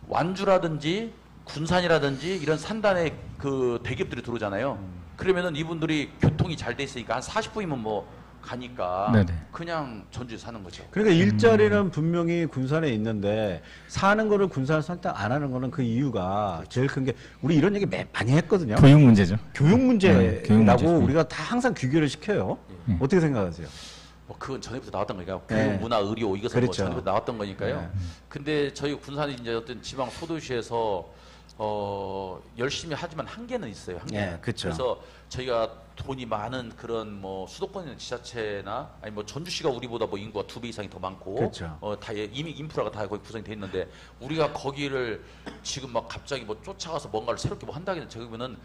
완주라든지 군산이라든지 이런 산단의 그 대기업들이 들어오잖아요. 그러면은 이분들이 교통이 잘 돼 있으니까 한 40분이면 뭐 가니까 네네. 그냥 전주에 사는 거죠. 그러니까 일자리는 분명히 군산에 있는데 사는 거를 군산을 선택 안 하는 거는 그 이유가 제일 큰 게 우리 이런 얘기 많이 했거든요. 교육 문제죠. 교육 문제라고 네, 교육 문제. 우리가 다 항상 귀결을 시켜요. 어떻게 생각하세요? 뭐 그건 전에부터 나왔던 거니까요. 네. 교육, 문화, 의료 이것은 뭐 그렇죠. 전에부터 나왔던 거니까요. 네. 근데 저희 군산이 이제 어떤 지방 소도시에서 열심히 하지만 한계는 있어요. 한계. 네, 그렇죠. 그래서 저희가 돈이 많은 그런 뭐 수도권에 있는 지자체나 아니 뭐 전주시가 우리보다 뭐 인구가 2배 이상이 더 많고 그렇죠. 다 이미 인프라가 다 거기 구성이 돼 있는데 우리가 거기를 지금 막 갑자기 뭐 쫓아가서 뭔가를 새롭게 뭐 한다기는 저기면은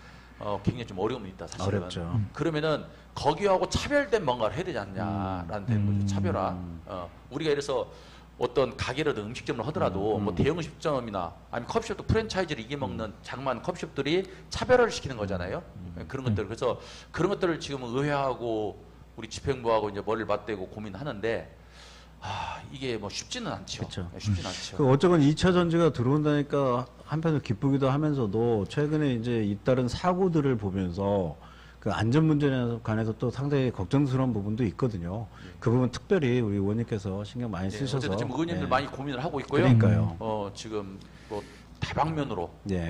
굉장히 좀 어려움이 있다 사실은. 어렵죠. 그러면은 거기하고 차별된 뭔가를 해야 되지 않냐라는 되는 거죠. 차별화. 우리가 이래서 어떤 가게라든 음식점을 하더라도 뭐 대형 음식점이나 아니면 커피숍도 프랜차이즈를 이겨먹는 장만 커피숍들이 차별화를 시키는 거잖아요. 그런 것들. 그래서 그런 것들을 지금 의회하고 우리 집행부하고 이제 머리를 맞대고 고민하는데 이게 뭐 쉽지는 않죠. 그렇죠. 쉽지는 않죠. 그 어쨌건 2차 전지가 들어온다니까 한편으로 기쁘기도 하면서도 최근에 이제 잇따른 사고들을 보면서 그 안전 문제에 관해서 또 상당히 걱정스러운 부분도 있거든요. 그 부분 특별히 우리 의원님께서 신경 많이 예, 쓰셔서 어쨌든 지금 의원님들 예. 많이 고민을 하고 있고요. 그러니까요. 지금 뭐 다방면으로 예.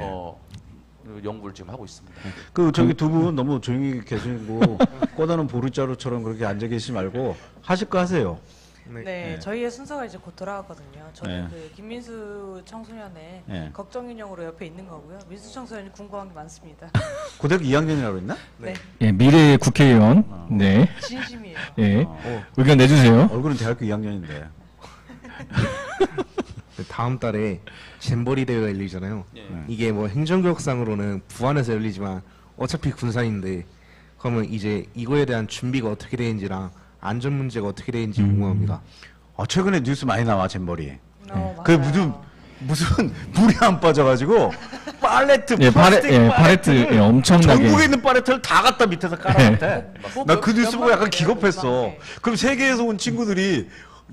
연구를 지금 하고 있습니다. 그 저기 두 분 너무 조용히 계시고 꼬다는 보르자루처럼 그렇게 앉아 계시지 말고 하실 거 하세요. 네, 저희의 순서가 이제 곧 돌아가거든요. 저는 네. 그 김민수 청소년의 네. 걱정 인형으로 옆에 있는 거고요. 민수 청소년이 궁금한 게 많습니다. 고등학교 2학년이라고 했나? 네, 예, 미래의 국회의원. 네. 진심이에요. 예. 의견 내주세요. 얼굴은 대학교 2학년인데. 다음 달에 잼버리 대회가 열리잖아요. 예. 이게 뭐 행정교육상으로는 부안에서 열리지만 어차피 군산인데 그러면 이제 이거에 대한 준비가 어떻게 되는지랑 안전 문제가 어떻게 되는지 궁금합니다. 최근에 뉴스 많이 나와 잼버리. 맞아요. 그 무슨 물이 안 빠져가지고 팔레트, 예, 플라스틱 팔레트, 예, 엄청나게. 전국에 있는 팔레트를 다 갖다 밑에서 깔아놨대. 나 그 뉴스 보고 약간 기겁했어. 그럼 세계에서 온 친구들이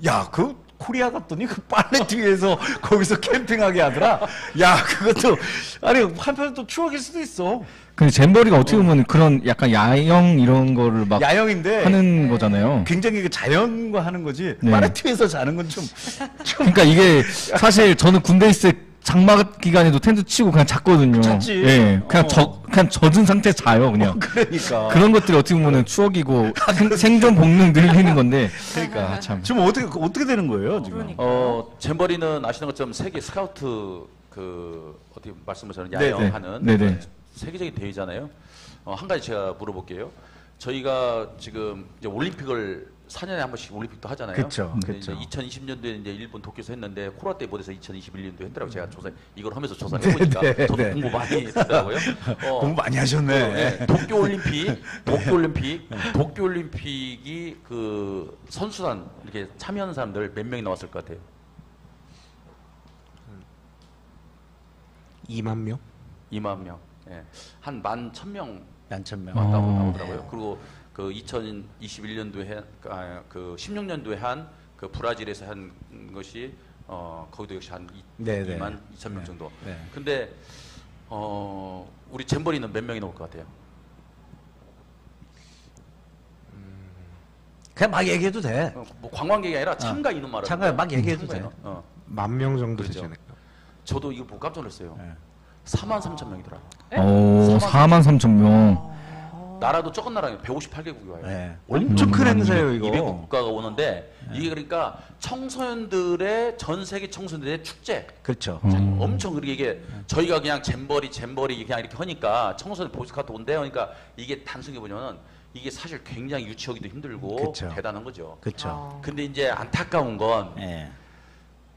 야, 그 코리아 갔더니 그 팔레트 위에서 거기서 캠핑하게 하더라. 야, 그것도 아니 한편으로 또 추억일 수도 있어. 근데 잼버리가 어떻게 보면 그런 약간 야영 이런 거를 막 야영인데 하는 거잖아요. 굉장히 그 자연과 하는 거지. 네. 팔레트 위에서 자는 건 좀 그러니까 이게 사실 저는 군대 있을 때 장마 기간에도 텐트 치고 그냥 잤거든요. 잤지. 예, 그냥 그냥 젖은 상태 자요, 그냥. 그러니까. 그런 것들이 어떻게 보면 추억이고 생존 본능 늘리는 건데. 그러니까 참. 지금 어떻게 되는 거예요 지금? 그러니까. 잼버리는 아시는 것처럼 세계 스카우트 그 어떻게 말씀하셨는 네, 야영하는 네, 네. 세계적인 대회잖아요. 한 가지 제가 물어볼게요. 저희가 지금 이제 올림픽을 4년에 한 번씩 올림픽도 하잖아요. 그쵸, 근데 그쵸. 이제 2020년도에 이제 일본 도쿄에서 했는데 코로나 때 못해서 2021년도에 했더라고. 제가 이걸 하면서 조사를 해보니까 네, 저도 네. 공부 많이 했더라고요. 공부 많이 하셨네. 네, 도쿄 올림픽이 그 선수단 이렇게 참여하는 사람들 몇 명이 나왔을 것 같아요? 2만 명? 2만 명. 예. 한 11,000명 양천명. 왔다고 어. 나오더라고요. 그리고 그 2021년도에 그 16년도에 한 그 브라질에서 한 것이 거기도 역시 한 네, 네. 2만 2천 명 네, 정도. 네. 근데 우리 잼버리는 몇 명이 나올 것 같아요? 그냥 막 얘기해도 돼. 뭐 관광객이 아니라 참가 인원 말하는 참가 거예요. 막 얘기해도 참가 돼. 인원. 10,000명 정도 그렇죠. 되잖아요. 저도 이거 보고 깜짝 놀랐어요. 네. 43,000명이더라. 오, 43,000명. 나라도 적은 나라에 158개국이 와요. 네. 엄청 큰 행사예요 이거. 200국 국가가 오는데 이게 그러니까 청소년들의 전 세계 청소년들의 축제. 그렇죠. 엄청 그리고 이게 저희가 그냥 잼버리 그냥 이렇게 하니까 청소년 보스카트 온대요. 그러니까 이게 단순히 보면은 이게 사실 굉장히 유치하기도 힘들고 그쵸. 대단한 거죠. 그렇죠. 근데 이제 안타까운 건 예.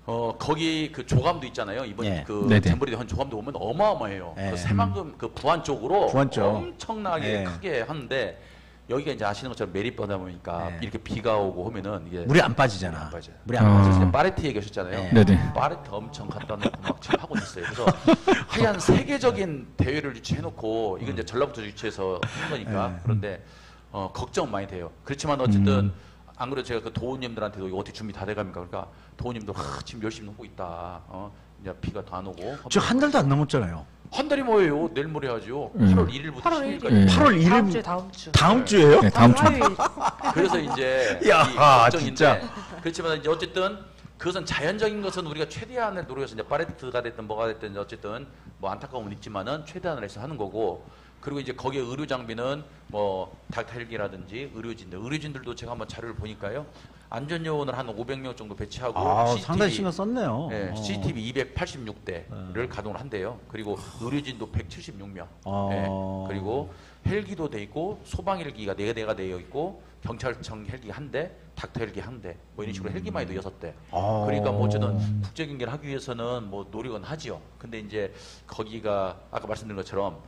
거기 그 조감도 있잖아요. 이번 예. 그 네네. 잼버리 한 조감도 보면 어마어마해요. 예. 그 새만금 그 부안 쪽으로 부안 쪽. 엄청나게 예. 크게 하는데 여기가 이제 아시는 것처럼 매립하다 보니까 예. 이렇게 비가 오고 하면은 이게 물이 안 빠지잖아. 안 빠져요. 물이 안 아. 빠져. 그래서 이제 파레트 얘기하셨잖아요. 예. 네네. 파레트 엄청 갖다 놓고 막 지금 하고 있어요. 그래서 하얀 세계적인 대회를 유치해놓고 이건 이제 전라북도 유치해서 하는 거니까 예. 그런데 걱정 많이 돼요. 그렇지만 어쨌든 안 그래도 제가 그 도우님들한테도 이거 어떻게 준비 다 돼갑니까? 그러니까 도우님도 지금 열심히 하고 있다. 이제 비가 다 안 오고 지금 한 달도 안 넘었잖아요. 한 달이 뭐예요? 내일 모레 하죠. 8월 1일부터 8월 10일까지. 예. 8월 1일 다음 주에 다음 주. 다음 주예요? 네, 다음 주. 화요일. 그래서 이제 야, 이 걱정인데 진짜. 그렇지만 이제 어쨌든 그것은 자연적인 것은 우리가 최대한을 노력해서 이제 파레트가 됐든 뭐가 됐든 이제 어쨌든 뭐 안타까움은 있지만은 최대한을 해서 하는 거고 그리고 이제 거기에 의료 장비는 뭐 닥터헬기라든지 의료진들도 제가 한번 자료를 보니까요 안전요원을 한 500명 정도 배치하고 상당히 신경 썼네요. 네, CCTV 286대를 가동을 한대요. 그리고 의료진도 176명. 그리고 헬기도 돼 있고 소방 헬기가 4대가 되어 있고 경찰청 헬기 1대, 닥터 헬기 1대, 뭐 이런 식으로 헬기만 해도 6대. 그러니까 뭐 저는 국제 경기를 하기 위해서는 뭐 노력은 하지요. 근데 이제 거기가 아까 말씀드린 것처럼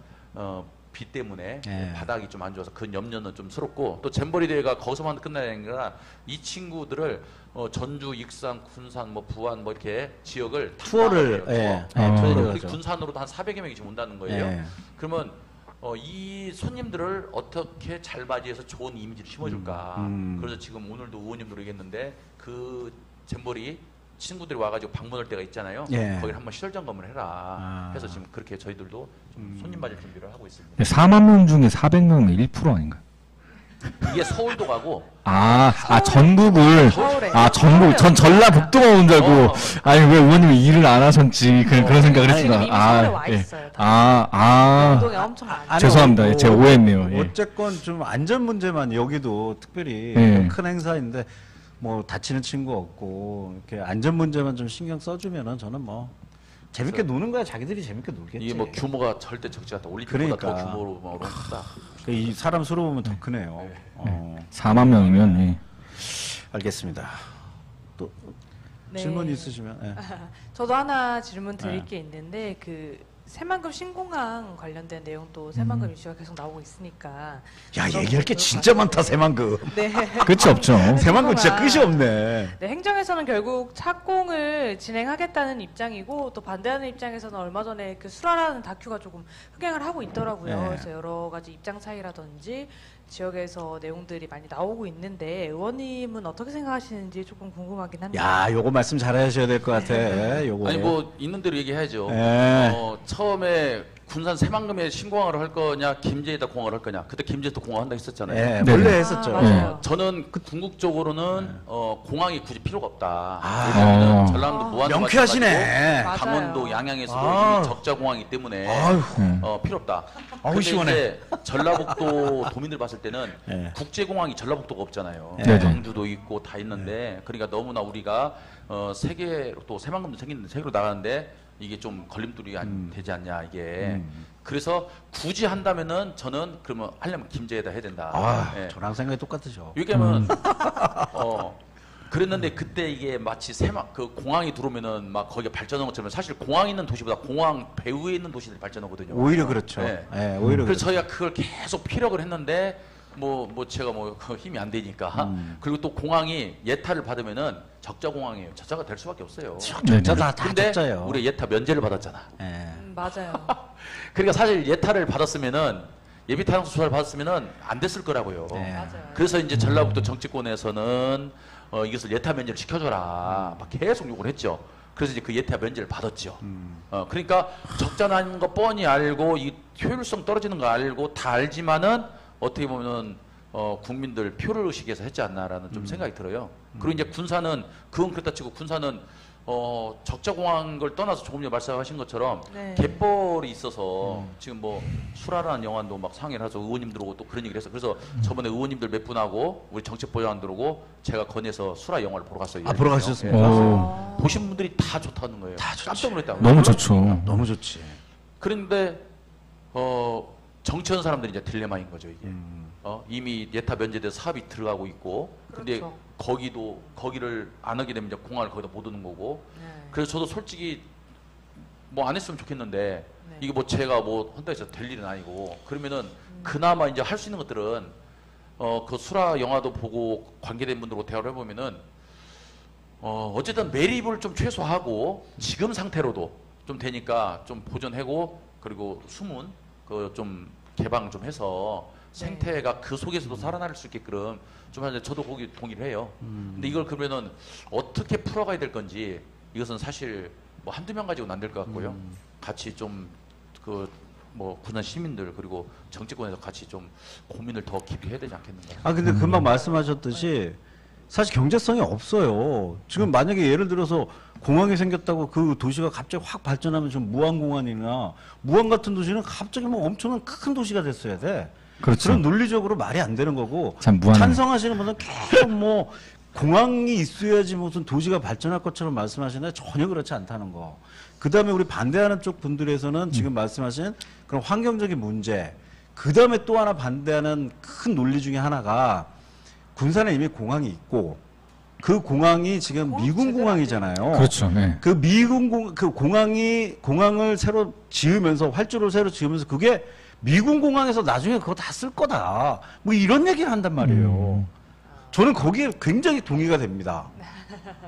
비 때문에 예. 바닥이 좀 안 좋아서 그 염려는 좀 스럽고 또 잼버리 대회가 거기서만 끝나는 게 아니라 이 친구들을 전주, 익산, 군산, 뭐 부안 뭐 이렇게 지역을 투어를 투어를 우리 하죠. 군산으로도 한 400여 명이 지금 온다는 거예요. 예. 그러면 이 손님들을 어떻게 잘 맞이해서 좋은 이미지를 심어줄까. 그래서 지금 오늘도 의원님도 얘기했는데 그 잼버리 친구들이 와가지고 방문할 때가 있잖아요. 예. 거기를 한번 시설 점검을 해라. 해서 지금 그렇게 저희들도 좀 손님 맞을 준비를 하고 있습니다. 4만 명 중에 400명은 1% 아닌가? 이게 서울도 가고 전국을 서울에. 전국 전 전라북도가 온 줄 알고 아니 왜 의원님이 일을 안 하셨지 그런 생각을 지금 했습니다. 이미 서울에 와 예. 있어요. 운동이 엄청 많아요. 아니, 죄송합니다. 제가 오해했네요. 예. 어쨌건 좀 안전 문제만 여기도 특별히 예. 큰 행사인데 뭐 다치는 친구 없고 이렇게 안전 문제만 좀 신경 써주면은 저는 뭐 재밌게 노는 거야. 자기들이 재밌게 놀겠지. 이게 뭐 규모가 절대 적지 않다. 올림픽보다 더 그러니까. 규모로 크다. 이 사람 수로 보면 더 크네요. 4만 명이면 예. 알겠습니다. 또 네. 질문 있으시면. 예. 저도 하나 질문 드릴 네. 게 있는데 그 새만금 신공항 관련된 내용도 새만금 이슈가 계속 나오고 있으니까. 야 얘기할 게 진짜 많다 새만금. 네. 끝이 없죠. 새만금 진짜 끝이 없네. 네, 행정에서는 결국 착공을 진행하겠다는 입장이고 또 반대하는 입장에서는 얼마 전에 그 수라라는 다큐가 조금 흥행을 하고 있더라고요. 네. 그래서 여러 가지 입장 차이라든지 지역에서 내용들이 많이 나오고 있는데 의원님은 어떻게 생각하시는지 조금 궁금하긴 합니다. 야 요거 말씀 잘하셔야 될 것 같아. 요거. 아니 뭐 있는 대로 얘기해야죠. 예. 처음에 군산 새만금에 신공항을 할 거냐 김제에다 공항을 할 거냐. 그때 김제에도 공항 한다 했었잖아요. 예, 네. 원래 아, 했었죠. 맞아요. 저는 그 궁극적으로는 공항이 굳이 필요가 없다. 아. 왜냐하면 전라도 무한도 명쾌하시네. 맞아요. 강원도 양양에서도 아. 이미 적자 공항이기 때문에 아유. 필요 없다. 아우, 근데 시원해. 이제 전라북도 도민들 봤을 때는 예. 국제공항이 전라북도가 없잖아요. 네. 광주도 있고 다 있는데 그러니까 너무나 우리가 세계로 또 새만금도 생기는데 세계로 나가는데 이게 좀 걸림돌이 되지 않냐 이게. 그래서 굳이 한다면은 저는 그러면 하려면 김제에다 해야 된다. 아, 예. 저랑 생각이 똑같으셔. 왜냐면 그랬는데 그때 이게 마치 그 공항이 들어오면은 막 거기가 발전한 것처럼 사실 공항 있는 도시보다 공항 배후에 있는 도시들이 발전하거든요. 오히려 그렇죠. 네. 예, 오히려 그래서 그렇죠. 저희가 그걸 계속 피력을 했는데 뭐 제가 그 힘이 안 되니까 그리고 또 공항이 예타를 받으면은 적자 공항이에요. 적자가 될 수밖에 없어요. 적자 다 근데 적자예요. 우리 예타 면제를 받았잖아. 예. 맞아요. 그러니까 사실 예타를 받았으면은 예비 타당성 조사를 받았으면은 안 됐을 거라고요. 네. 맞아요. 그래서 이제 전라북도 정치권에서는 이것을 예타 면제를 시켜줘라 막 계속 요구를 했죠. 그래서 이제 그 예타 면제를 받았죠. 그러니까 적자 나는 거 뻔히 알고 이 효율성 떨어지는 거 알고 다 알지만은 어떻게 보면은 국민들 표를 의식해서 했지 않나라는 좀 생각이 들어요. 그리고 이제 군사는 그건 그렇다 치고 군사는 적자 공항 걸 떠나서 조금 전에 말씀하신 것처럼 네. 갯벌이 있어서 지금 뭐 수라라는 영화도 막 상映을 해서 의원님들 오고 또 그런 얘기를 했어. 그래서 저번에 의원님들 몇 분하고 우리 정책보좌관들 오고 제가 건의해서 수라 영화를 보러 갔어요. 아, 보러 가셨습니까? 오, 보신 분들이 다 좋다는 거예요. 다 좋지. 깜짝 놀랐다고. 너무 좋죠. 너무 좋지. 그런데 정치하는 사람들이 이제 딜레마인 거죠 이게. 이미 예타 면제돼서 사업이 들어가고 있고 근데 그렇죠. 거기를 안 하게 되면 이제 공항을 거기다 못 오는 거고 네. 그래서 저도 솔직히 뭐 안 했으면 좋겠는데 네. 이게 뭐 제가 뭐 헌다해서 될 일은 아니고 그러면은 그나마 이제 할 수 있는 것들은 그 수라 영화도 보고 관계된 분들하고 대화를 해보면은 어쨌든 매립을 좀 최소화하고 지금 상태로도 좀 되니까 좀 보존하고 그리고 숨은 그 좀 개방 좀 해서 생태가 그 속에서도 살아날 수 있게끔 좀 하는데 저도 거기 동의를 해요. 근데 이걸 그러면은 어떻게 풀어가야 될 건지 이것은 사실 뭐 한두 명 가지고는 안 될 것 같고요. 같이 좀 그 뭐 군산 시민들 그리고 정치권에서 같이 좀 고민을 더 깊이 해야 되지 않겠는가. 아 근데 금방 말씀하셨듯이 사실 경제성이 없어요. 지금 만약에 예를 들어서 공항이 생겼다고 그 도시가 갑자기 확 발전하면 좀 무안공항이나 무안 같은 도시는 갑자기 뭐 엄청난 큰 도시가 됐어야 돼. 그렇죠. 그런 논리적으로 말이 안 되는 거고 참 무안해. 찬성하시는 분은 계속 뭐 공항이 있어야지 무슨 도시가 발전할 것처럼 말씀하시는데 전혀 그렇지 않다는 거. 그다음에 우리 반대하는 쪽 분들에서는 지금 말씀하신 그런 환경적인 문제, 그다음에 또 하나 반대하는 큰 논리 중에 하나가 군산에 이미 공항이 있고 그 공항이 지금 미군 공항이잖아요. 그렇죠. 네. 그 그 공항을 새로 지으면서 활주로를 새로 지으면서 그게 미군 공항에서 나중에 그거 다 쓸 거다. 뭐 이런 얘기를 한단 말이에요. 저는 거기에 굉장히 동의가 됩니다.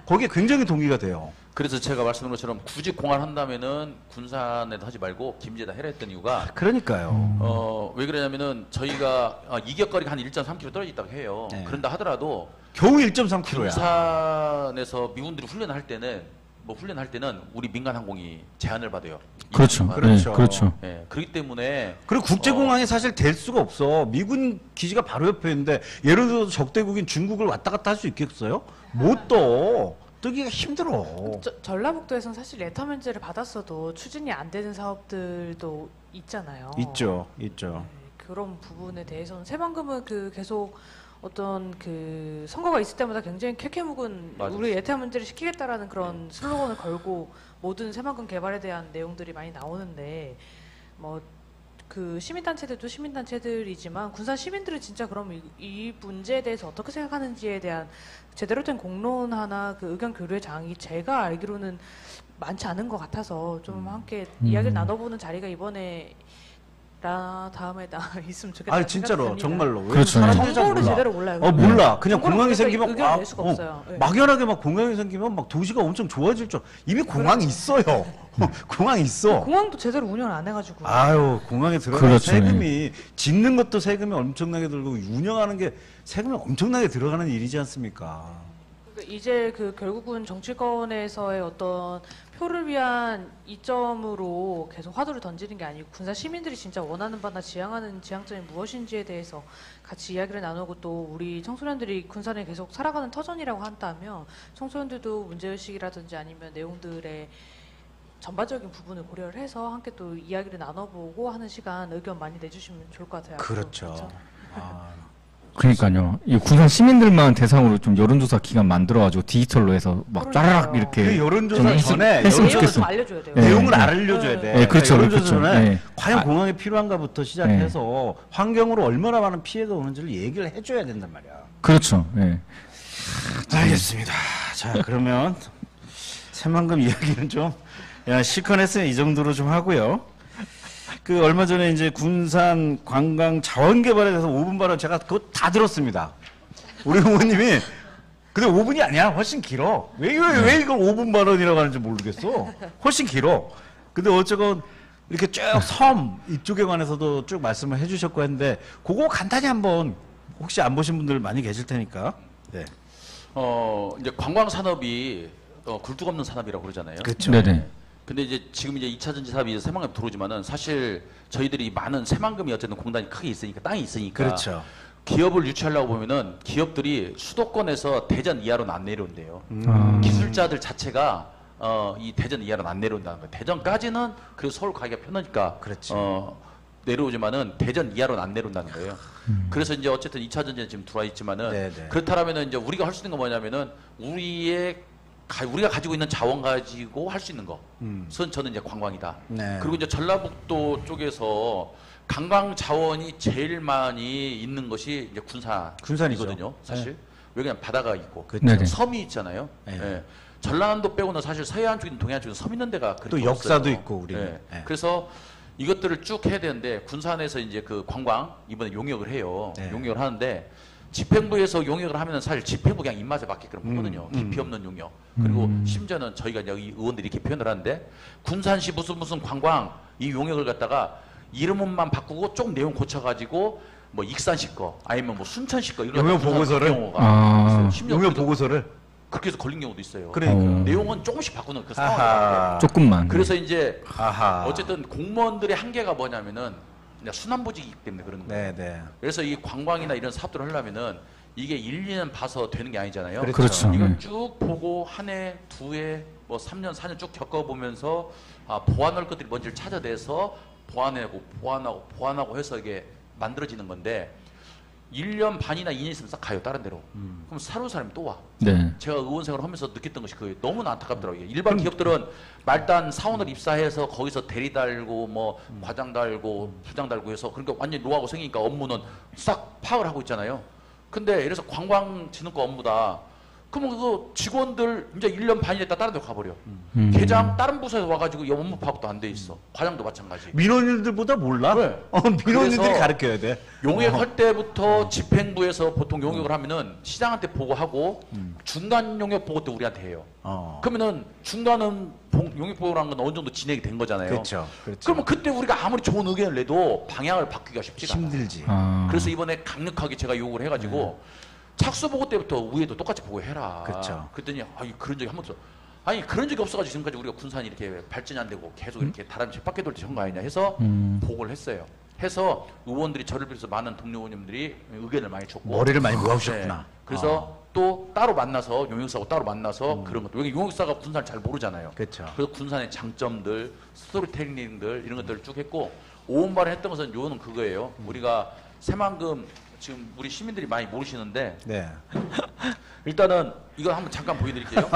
거기에 굉장히 동의가 돼요. 그래서 제가 말씀드린 것처럼 굳이 공항을 한다면은 군산에도 하지 말고 김제에다 해라 했던 이유가 그러니까요. 왜 그러냐면은 저희가 이격거리가 한 1.3km 떨어져 있다고 해요. 네. 그런다 하더라도 겨우 1.3km야. 군산에서 미군들이 훈련할 때는 우리 민간 항공이 제한을 받아요. 그렇죠. 그렇죠. 네, 그렇죠. 예, 그렇기 때문에 그리고 국제공항이 사실 될 수가 없어. 미군 기지가 바로 옆에 있는데 예를 들어서 적대국인 중국을 왔다 갔다 할 수 있겠어요? 못 떠. 뜨기가 힘들어. 전라북도에서는 사실 예타 면제를 받았어도 추진이 안 되는 사업들도 있잖아요. 있죠. 네, 그런 부분에 대해서는 새만금은 그 계속 어떤 그 선거가 있을 때마다 굉장히 캐캐묵은 맞아요. 우리 예타 문제를 시키겠다라는 그런 슬로건을 걸고 모든 새만금 개발에 대한 내용들이 많이 나오는데 뭐 그 시민단체들도 시민단체들이지만 군산 시민들은 진짜 그럼 이 문제에 대해서 어떻게 생각하는지에 대한 제대로 된 공론화나 그 의견 교류의 장이 제가 알기로는 많지 않은 것 같아서 좀 함께 이야기를 나눠보는 자리가 이번에 다음에 있으면 좋겠다. 아니 진짜로 정말로. 그렇죠. 사람들이 잘 정보를 몰라. 제대로 몰라요. 몰라. 그냥 정보를 공항이 모르니까 생기면 의견을 낼 수가 없어요. 네. 막연하게 막 공항이 생기면 막 도시가 엄청 좋아질 줄. 이미 공항이 있어요. 공항이 있어. 공항도 제대로 운영을 안 해가지고. 아유, 공항에 들어가는 그렇죠, 세금이 짓는 것도 세금이 엄청나게 들고 운영하는 게 세금이 엄청나게 들어가는 일이지 않습니까? 그러니까 이제 그 결국은 정치권에서의 어떤 표를 위한 이점으로 계속 화두를 던지는 게 아니고 군산 시민들이 진짜 원하는 바나 지향하는 지향점이 무엇인지에 대해서 같이 이야기를 나누고 또 우리 청소년들이 군산에 계속 살아가는 터전이라고 한다면 청소년들도 문제의식이라든지 아니면 내용들의 전반적인 부분을 고려를 해서 함께 또 이야기를 나눠보고 하는 시간 의견 많이 내주시면 좋을 것 같아요. 그렇죠. 아, 그러니까요. 이 군산 시민들만 대상으로 좀 여론조사 기간 만들어가지고 디지털로 해서 막 쫙 그러니까요. 이렇게 그 여론조사 좀 전에 했으면 내용을 좋겠어요. 좀 알려줘야 돼요. 네. 내용을 알려줘야 돼. 네, 그렇죠, 여론조사 그렇죠. 전에 네. 과연 아. 공항이 필요한가부터 시작해서 환경으로 얼마나 많은 피해가 오는지를 얘기를 해줘야 된단 말이야. 그렇죠. 네. 알겠습니다. 자, 그러면 새만금 이야기는 좀 시커냈으니 이 정도로 좀 하고요. 그 얼마 전에 이제 군산 관광 자원 개발에 대해서 5분 발언 제가 그거 다 들었습니다. 우리 부모님이 근데 5분이 아니야. 훨씬 길어. 왜 이걸 5분 발언이라고 하는지 모르겠어. 훨씬 길어. 근데 어쨌건 이렇게 쭉 섬 이쪽에 관해서도 쭉 말씀을 해주셨고 했는데 그거 간단히 한번 혹시 안 보신 분들 많이 계실 테니까. 네. 이제 관광 산업이 굴뚝 없는 산업이라고 그러잖아요. 그렇죠. 네네. 근데 이제 지금 이제 2차 전지 사업이 이제 새만금 들어오지만은 사실 저희들이 많은 새만금이 어쨌든 공단이 크게 있으니까 땅이 있으니까 그렇죠. 기업을 유치하려고 보면은 기업들이 수도권에서 대전 이하로는 안 내려온대요. 기술자들 자체가 이 대전 이하로는 안 내려온다는 거예요. 대전까지는 그래도 서울 가기가 편하니까 그렇지. 내려오지만은 대전 이하로는 안 내려온다는 거예요. 그래서 이제 어쨌든 2차 전지에 지금 들어와 있지만은 네네. 그렇다면은 이제 우리가 할 수 있는 건 뭐냐면은 우리가 가지고 있는 자원 가지고 할 수 있는 것은 저는 이제 관광이다. 네. 그리고 이제 전라북도 쪽에서 관광 자원이 제일 많이 있는 것이 이제 군산이죠. 군산이거든요. 사실 왜냐면 바다가 있고 그렇죠. 네네. 섬이 있잖아요. 네. 예. 전라남도 빼고는 사실 서해안 쪽이든 동해안 쪽이든 섬 있는 데가 그렇게 또 역사도 없어요. 있고 우리는. 예. 네. 그래서 이것들을 쭉 해야 되는데 군산에서 이제 그 관광 이번에 용역을 해요. 네. 용역을 하는데 집행부에서 용역을 하면은 사실 집행부 그냥 입맛에 맞게끔 하거든요. 깊이 없는 용역. 그리고 심지어는 저희가 이제 이 의원들이 이렇게 표현을 하는데 군산시 무슨 관광 이 용역을 갖다가 이름만 바꾸고 조금 내용 고쳐가지고 뭐 익산시 거 아니면 뭐 순천시 거 이런 용역 거 보고서를? 경우가 아. 있어요. 심지어 용역 그래도 보고서를 그렇게 해서 걸린 경우도 있어요. 그러니까. 내용은 조금씩 바꾸는 그 아하. 상황이 조금만. 그래서 이제 아하. 어쨌든 공무원들의 한계가 뭐냐면은 그냥 순환보직이기 때문에 그러는 거예요. 네. 그래서 이 관광이나 이런 사업들을 하려면은 이게 1, 2년 봐서 되는 게 아니잖아요. 그렇죠. 이걸 네. 쭉 보고 한 해, 두 해, 뭐 3년, 4년 쭉 겪어보면서 보완할 것들이 뭔지를 찾아내서 보완하고 해서 이게 만들어지는 건데 1년 반이나 2년 있으면 싹 가요 다른 데로. 그럼 새로운 사람이 또 와. 네. 제가 의원 생활을 하면서 느꼈던 것이 그게 너무나 안타깝더라고요. 일반 기업들은 말단 사원을 입사해서 거기서 대리 달고 뭐 과장 달고 부장 달고 해서 그러니까 완전히 노하고 생기니까 업무는 싹 파악을 하고 있잖아요. 근데 이래서 관광진흥과 업무다. 그러면 그 직원들 이제 1년 반이 됐다 다른 데 가버려. 계장 다른 부서에서 와가지고 이 업무 파악도 안 돼 있어. 과장도 마찬가지. 민원인들보다 몰라? 네. 민원인들이 그래서 가르쳐야 돼. 용역할 때부터 집행부에서 보통 용역을 하면은 시장한테 보고하고 중간 용역 보고 때 우리한테 해요. 그러면은 중간은 용역 보고라는 건 어느 정도 진행이 된 거잖아요. 그렇죠. 그러면 그때 우리가 아무리 좋은 의견을 내도 방향을 바꾸기가 쉽지가 않아요. 힘들지. 그래서 이번에 강력하게 제가 요구를 해가지고 착수 보고 때부터 위에도 똑같이 보고해라. 그렇죠. 그랬더니 그런 적이 한 번도 아니 그런 적이 없어가지고 지금까지 우리가 군산이 이렇게 발전이 안 되고 계속 이렇게 다른 쳇바퀴 돌듯이 한 거 아니냐 해서 보고를 했어요. 해서 의원들이 저를 비롯해서 많은 동료 의원님들이 의견을 많이 줬고 머리를 많이 모아주셨구나. 그래서 또 따로 만나서 용역사하고 따로 만나서 그런 것도 여기 용역사가 군산을 잘 모르잖아요. 그렇죠. 그래서 군산의 장점들, 스토리텔링들 이런 것들을 쭉 했고 오은발을 했던 것은 요는 그거예요. 우리가 새만금 지금 우리 시민들이 많이 모르시는데 네. 일단은 이거 한번 잠깐 보여드릴게요.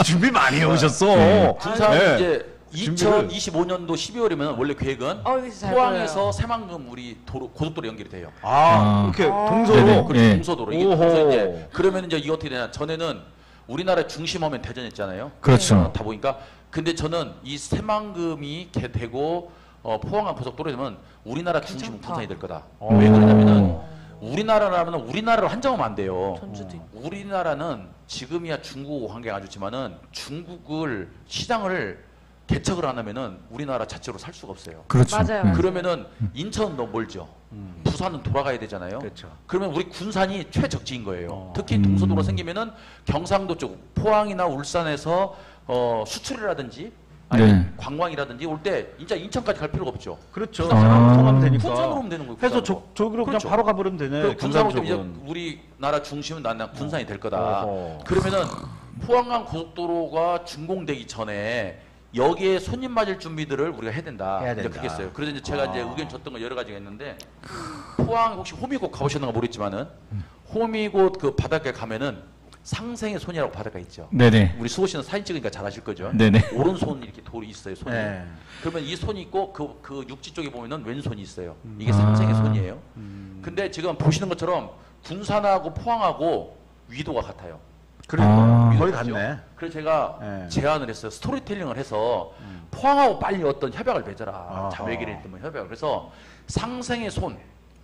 준비 많이 해오셨어. 군산이 네. 이제 준비를. 2025년도 12월이면 원래 계획은 이거 잘 포항에서 보여요. 새만금 우리 고속도로 연결이 돼요. 이렇게 동서로. 네네. 그렇죠. 예. 동서도로. 이게 오호. 동서 이제 그러면 이제 이게 어떻게 되냐? 전에는 우리나라의 중심하면 대전이었잖아요. 그렇죠. 다 보니까 근데 저는 이 새만금이 되고 포항간 고속도로에 되면 우리나라 중심은 괜찮다. 군산이 될 거다. 왜 그러냐면은 우리나라라면 우리나라로 한정하면 안 돼요. 전주도 있고. 우리나라는 지금이야 중국 관계가 안 좋지만은 중국을 시장을 개척을 안 하면은 우리나라 자체로 살 수가 없어요. 그렇죠. 맞아요. 네. 그러면은 인천은 너무 멀죠. 부산은 돌아가야 되잖아요. 그렇죠. 그러면 우리 군산이 최적지인 거예요. 특히 동서도로 생기면은 경상도 쪽 포항이나 울산에서 수출이라든지 아니 네. 관광이라든지 올 때 진짜 인천까지 갈 필요가 없죠. 그렇죠. 아. 통하면 되니까. 군산으로 오면 되는 거예요. 해서 군산으로. 저기로 그렇죠. 그냥 바로 가버리면 되네. 그 군산 군산 올 때 이제 쪽은. 우리나라 중심은 난 군산이 될 거다. 어허. 그러면은 포항간 고속도로가 준공되기 전에 여기에 손님 맞을 준비들을 우리가 해야 된다. 해야 이제 된다. 그렇게 했어요. 그래서 이제 제가 이제 의견 줬던 거 여러 가지가 있는데 포항 혹시 호미곶 가보셨는가 모르겠지만은 호미곶 그 바닷가에 가면은 상생의 손이라고 바닷가 있죠. 네네. 우리 수호 씨는 사진 찍으니까 잘 아실 거죠. 네네. 오른손 이렇게 돌이 있어요. 손이. 네. 그러면 이 손이 있고 그 육지 쪽에 보면은 왼손이 있어요. 이게 상생의 손이에요. 근데 지금 보시는 것처럼 군산하고 포항하고 위도가 같아요. 그러니까 거의 위도죠. 갔네. 그래서 제가 네. 제안을 했어요. 스토리텔링을 해서 포항하고 빨리 어떤 협약을 맺어라. 아하. 자매기를 때문에 협약을. 그래서 상생의 손,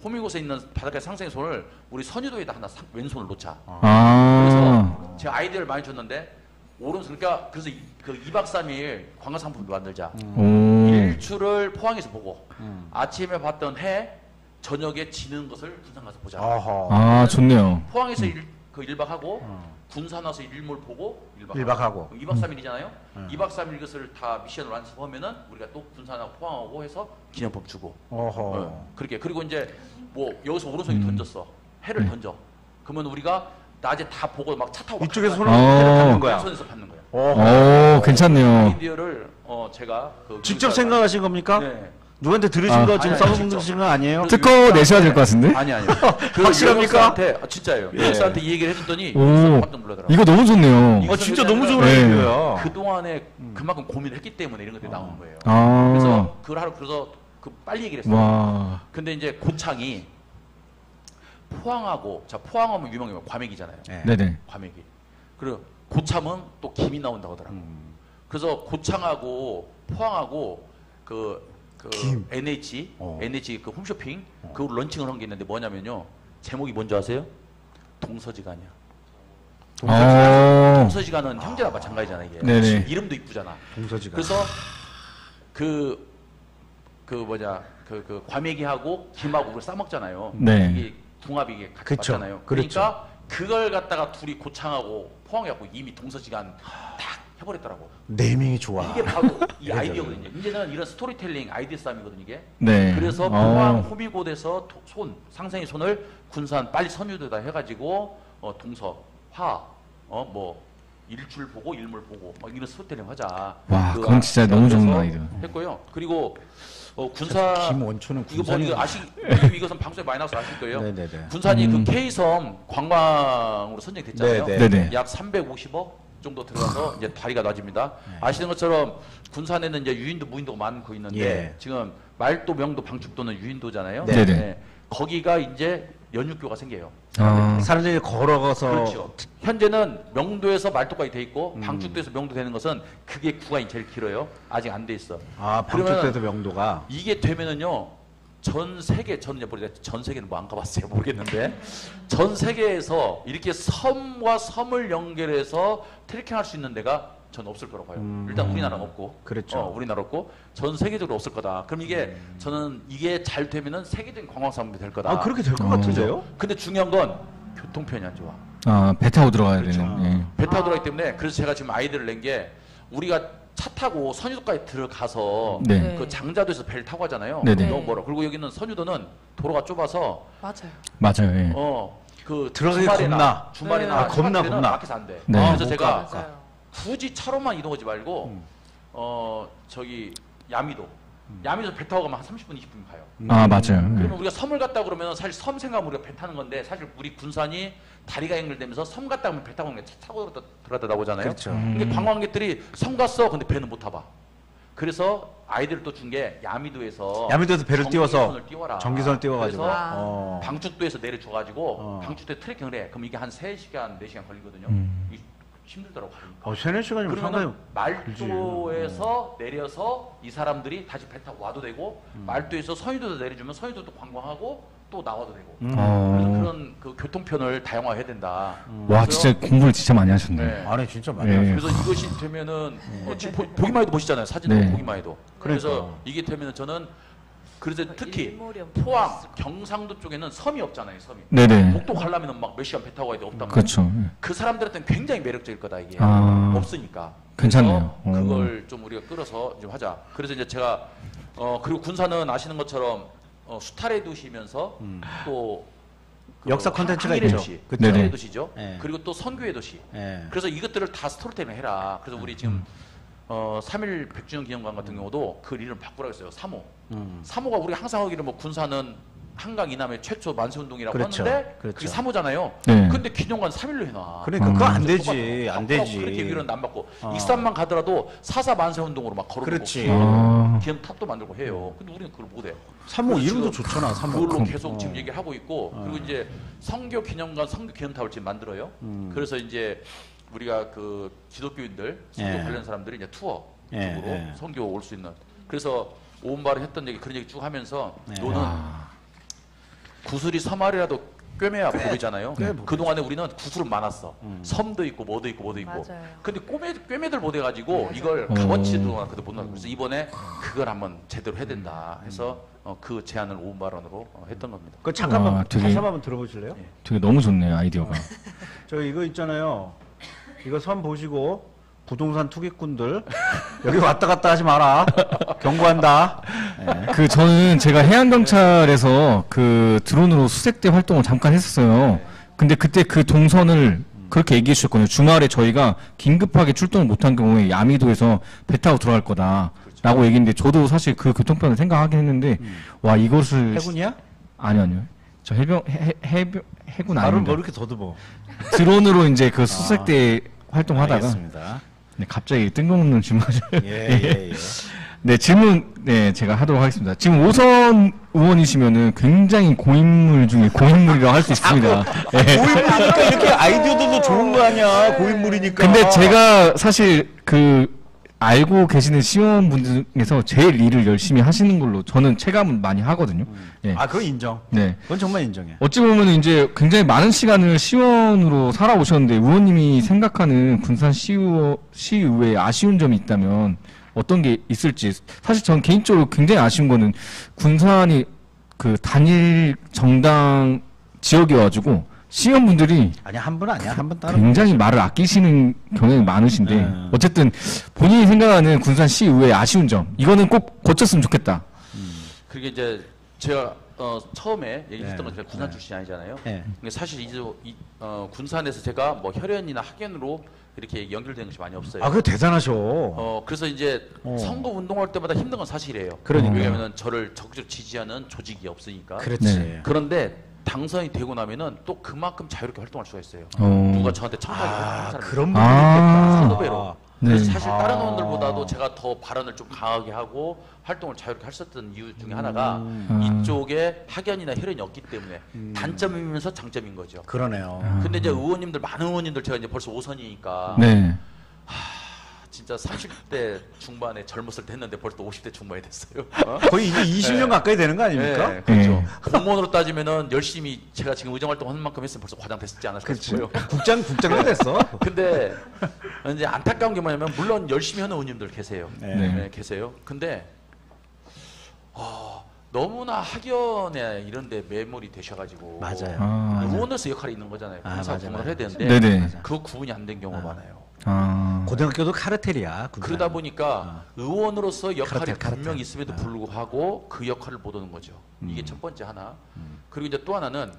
호미곶에 있는 바닷가 상생의 손을 우리 선유도에다 하나 왼손을 놓자. 아. 그래서 제가 아이디어를 많이 줬는데 오른손 그러니까 그래서 그 2박 3일 관광 상품도 만들자. 오. 일출을 포항에서 보고 아침에 봤던 해 저녁에 지는 것을 군산 가서 보자. 어허. 아, 좋네요. 포항에서 1박 하고 군산 와서 일몰 보고 1박, 일박 하고. 2박 3일이잖아요. 2박 3일 이것을 다 미션을 완수하면은 우리가 또 군산하고 포항하고 해서 기념품 주고. 어허. 그렇게 그리고 이제 뭐 여기서 오른손이 던졌어. 해를 던져. 그러면 우리가 낮에 다 보고 막 차 타고 막 이쪽에서 갈 손을 거야. 이렇게 어. 받는 거야. 왼손에서 받는 거야. 어허. 오, 괜찮네요. 아이디어를 제가 직접 교육자가- 생각하신 겁니까? 네. 누구한테 들으신 아. 거 지금 아니, 아니, 써먹으신 거 아니에요? 직접. 특허 내셔야 될 것 같은데? 아니 아니요. 확실합니까? 진짜예요. 예. 교육사한테 이 얘기를 해줬더니 오. 깜짝 놀라더라고요. 이거 너무 좋네요. 이거 진짜 너무 좋은 네. 아이디어야. 그동안에 그만큼 고민을 했기 때문에 이런 것들이 나오는 거예요. 아. 그래서 그걸 하루 그래서 그 빨리 얘기를 했어요. 와. 근데 이제 고창이 포항하고 자 포항하면 유명해요. 과메기잖아요. 네. 네네. 과메기. 그리고 고참은 또 김이 나온다고 하더라고. 그래서 고창하고 포항하고 그 NH NH 그 홈쇼핑 그 런칭을 한 게 있는데 뭐냐면요. 제목이 뭔지 아세요? 동서지간이야. 동서지간은 형제나 마찬가지잖아 이게. 네네. 이름도 이쁘잖아. 동서지간. 그래서 그 과메기하고 김하고 그걸 싸 먹잖아요. 네. 이게 궁합이 이게 같이 그쵸. 맞잖아요. 그렇죠. 그러니까 그걸 갖다가 둘이 고창하고 포항해갖고 이미 동서지간 딱 해버렸더라고. 네이밍이 좋아. 이게 바로 이 아이디어거든요. 이제는 이런 스토리텔링 아이디어 싸움이거든요, 이게. 네. 그래서 포항 호미곶에서 상생의 손을 군산 빨리 선유도다 해가지고 동서, 화, 뭐 일출 보고 일몰 보고 막 이런 스토리텔링 하자. 와, 그건 진짜 너무 좋은 그래서 아이디어. 했고요. 그리고 군산 김원초는 이거 군산이 이것은 방송에 많이 나와서 아실 거예요. 네네네. 군산이 그 K섬 관광으로 선정됐잖아요. 네네. 약 350억 정도 들어가서 이제 다리가 놔집니다. 아시는 것처럼 군산에는 이제 유인도 무인도가 많고 있는데 예. 지금 말도 명도 방축도는 유인도잖아요. 네네. 거기가 이제 연육교가 생겨요. 사람들이 걸어가서 그렇죠. 현재는 명도에서 말도까지 돼 있고 방축도에서 명도 되는 것은 그게 구간이 제일 길어요. 아직 안 돼 있어. 방축대도 명도가 이게 되면은요. 전 세계 저는 모르겠 전 세계는 뭐 안 가봤어요 모르겠는데 전 세계에서 이렇게 섬과 섬을 연결해서 트레킹할 수 있는 데가 전 없을 거라고 봐요. 일단 우리나라는 없고, 그렇죠. 우리나라 없고 전 세계적으로 없을 거다. 그럼 이게 저는 이게 잘 되면은 세계적인 관광 상품이 될 거다. 그렇게 될 것 같은데요? 근데 중요한 건 교통편이 안 좋아. 배 타고 들어가야 그렇죠. 되는. 예. 배 타고 들어가기 때문에 그래서 제가 지금 아이디어를 낸 게 우리가 차 타고 선유도까지 들어가서 네. 그 장자도에서 배를 타고 가잖아요. 네네. 너무 멀어. 그리고 여기는 선유도는 도로가 좁아서 맞아요. 맞아요. 예. 그 들어가기 주말이나 겁나. 겁나. 밖에서 안 돼. 네. 그래서 못 제가 맞아요. 굳이 차로만 이동하지 말고 저기 야미도 야미도 배 타고 가면 한 30분 20분 가요. 맞아요. 예. 그러면 우리가 섬을 갔다 그러면 사실 섬 생각하면 우리가 배 타는 건데 사실 우리 군산이 다리가 연결되면서 섬 갔다 오면 배 타고 오는 게 차 타고 들어갔다 나오잖아요. 그렇죠. 근데 관광객들이 섬 갔어. 근데 배는 못 타봐. 그래서 아이디어를 또 준 게 야미도에서 배를 띄워서 전기선을 띄워라. 전기선을 띄워가지고 그래서 방축도에서 내려줘가지고 방축도에 트레킹을 해. 그럼 이게 한 3시간, 4시간 걸리거든요. 이게 힘들더라고. 가니까. 3-4시간이면 상당히 그러면 말도에서 내려서 이 사람들이 다시 배 타고 와도 되고 말도에서 선유도도 내려주면 선유도도 관광하고 또 나와도 되고 그래서 그런 그 교통편을 다양화해야 된다. 와, 그래서 진짜 공부를 진짜 많이 하셨네. 네. 안에 진짜 많이 네. 하죠. 그래서 이것이 되면은 지금 보기만 해도 멋있잖아요. 사진으로 네. 보기만 해도. 그래서 그러니까. 이게 되면은 저는 그래서 특히 일몰이 엄청 포항, 경상도 쪽에는 섬이 없잖아요. 섬이. 네네. 복도 가려면 막 몇 시간 배 타고 가야 돼. 없단 말이에요. 그렇죠. 예. 그 사람들한테는 굉장히 매력적일 거다 이게. 없으니까. 괜찮네요. 그래서 그걸 좀 우리가 끌어서 좀 하자. 그래서 이제 제가 그리고 군산은 아시는 것처럼 수탈의 도시면서 또 역사 콘텐츠가 항일의 있죠. 도시, 그쵸. 항일의 네네. 도시죠. 네. 그리고 또 선교의 도시. 예. 그래서 이것들을 다 스토리텔링 해라. 그래서 우리 지금 3.1 100주년 기념관 같은 경우도 그 이름 바꾸라고 했어요. 3호. 3호가 우리 항상 하기로 뭐 군산은 한강 이남의 최초 만세운동이라고 그렇죠. 하는데 그렇죠. 그게 3호잖아요. 네. 근데 기념관 3일로 해놔. 그러니까 그거 안 그래서 되지. 똑같아. 안 되지. 그렇게 이런 안 받고 익산만 가더라도 4.4 만세운동으로 막 걸어놓고 그렇지. 기념탑도 만들고 해요. 근데 우리는 그걸 못해. 3호 이름도 좋잖아. 3호. 그걸로 계속 지금 얘기를 하고 있고 그리고 이제 성교 기념관, 성교 기념탑을 지금 만들어요. 그래서 이제 우리가 그 기독교인들, 성교 예. 관련 사람들이 이제 투어 예, 쪽으로 예. 성교 올 수 있는. 그래서 오은바를 했던 얘기 그런 얘기 쭉 하면서 너는 구슬이 서말이라도 꿰매야 복이잖아요. 그 동안에 우리는 구슬은 많았어. 섬도 있고 뭐도 있고 뭐도 있고. 맞아요. 근데 꿰매들 못해가지고 이걸 값어치도 그래도 못 나고 그래서 이번에 그걸 한번 제대로 해야 된다 해서 그 제안을 오은 발언으로 했던 겁니다. 그 잠깐만 와, 되게- 다시 한번 들어보실래요? 되게 너무 좋네요, 아이디어가. 저 이거 있잖아요. 이거 섬 보시고 부동산 투기꾼들 여기 왔다 갔다 하지 마라. 경고한다. 예. 저는 제가 해양경찰에서 그 드론으로 수색대 활동을 잠깐 했었어요. 근데 그때 그 동선을 그렇게 얘기해 주셨거든요. 주말에 저희가 긴급하게 출동을 못한 경우에 야미도에서 배 타고 들어갈 거다. 라고 얘기했는데 저도 사실 그 교통편을 생각하긴 했는데 와 이것을 해군이야? 아니요. 저 해군 나를 아닙니다. 뭐 이렇게 더듬어. 드론으로 이제 그 수색대 활동하다가 알겠습니다. 네, 갑자기 뜬금없는 질문을 예. 네, 질문, 네, 제가 하도록 하겠습니다. 지금 오선 의원이시면은 굉장히 고인물 중에 고인물이라고 할 수 있습니다. 네. 고인물이니까 이렇게 아이디어들도 좋은 거 아니야. 고인물이니까. 근데 제가 사실 알고 계시는 시의원분들 중에서 제일 일을 열심히 하시는 걸로 저는 체감은 많이 하거든요. 예. 아, 그건 인정. 네. 그건 정말 인정해. 어찌 보면 이제 굉장히 많은 시간을 시의원으로 살아오셨는데 의원님이 생각하는 군산 시의회에 아쉬운 점이 있다면 어떤 게 있을지. 사실 전 개인적으로 굉장히 아쉬운 거는 군산이 그 단일 정당 지역이어가지고 시의원분들이 아니야, 한 분 아니야. 한 분 따로. 굉장히 말을 아끼시는 경향이 많으신데 네. 어쨌든 본인이 생각하는 군산 시의회의 아쉬운 점 이거는 꼭 고쳤으면 좋겠다. 그게 이제 제가 처음에 얘기했던 네. 건 제가 군산 출신이 아니잖아요. 네. 근데 사실 군산에서 제가 뭐 혈연이나 학연으로 이렇게 연결되는 것이 많이 없어요. 아, 그거 대단하셔. 그래서 이제 어. 선거 운동할 때마다 힘든 건 사실이에요. 그러니까. 왜냐하면 저를 적극적으로 지지하는 조직이 없으니까. 그렇지. 네. 그런데 당선이 되고 나면은 또 그만큼 자유롭게 활동할 수가 있어요. 어. 누가 저한테 청탁을 하는 사람이 그런 분이 아. 있겠다. 선후배로. 네. 그래서 사실 다른 아. 의원들보다도 제가 더 발언을 좀 강하게 하고 활동을 자유롭게 할 수 있었던 이유 중에 하나가 이쪽에 학연이나 혈연이 없기 때문에 단점이면서 장점인 거죠. 그러네요. 근데 이제 의원님들 많은 의원님들 제가 이제 벌써 5선이니까 네. 진짜 30대 중반에 젊었을 때 했는데 벌써 50대 중반이 됐어요. 거의 이제 20년 가까이 되는 거 아닙니까? 네, 그렇죠. 네. 공무원으로 따지면은 열심히 제가 지금 의정 활동하는 만큼 했으면 벌써 과장 됐지 않았을까 그렇지. 싶어요. 국장도 됐어. 근데 이제 안타까운 게 뭐냐면 물론 열심히 하는 의원님들 계세요. 네. 네, 계세요. 근데 너무나 학연에 이런데 매몰이 되셔가지고 맞아요. 아. 의원으로서 역할이 있는 거잖아요. 아, 공사 맞아, 공부를 맞아. 해야 되는데 네네. 그 구분이 안 된 경우가 많아요. 아. 고등학교도 카르텔이야. 군산은. 그러다 보니까 의원으로서 역할이 카르텔. 분명히 있음에도 불구하고 그 역할을 못 하는 거죠. 이게 첫 번째 하나. 그리고 이제 또 하나는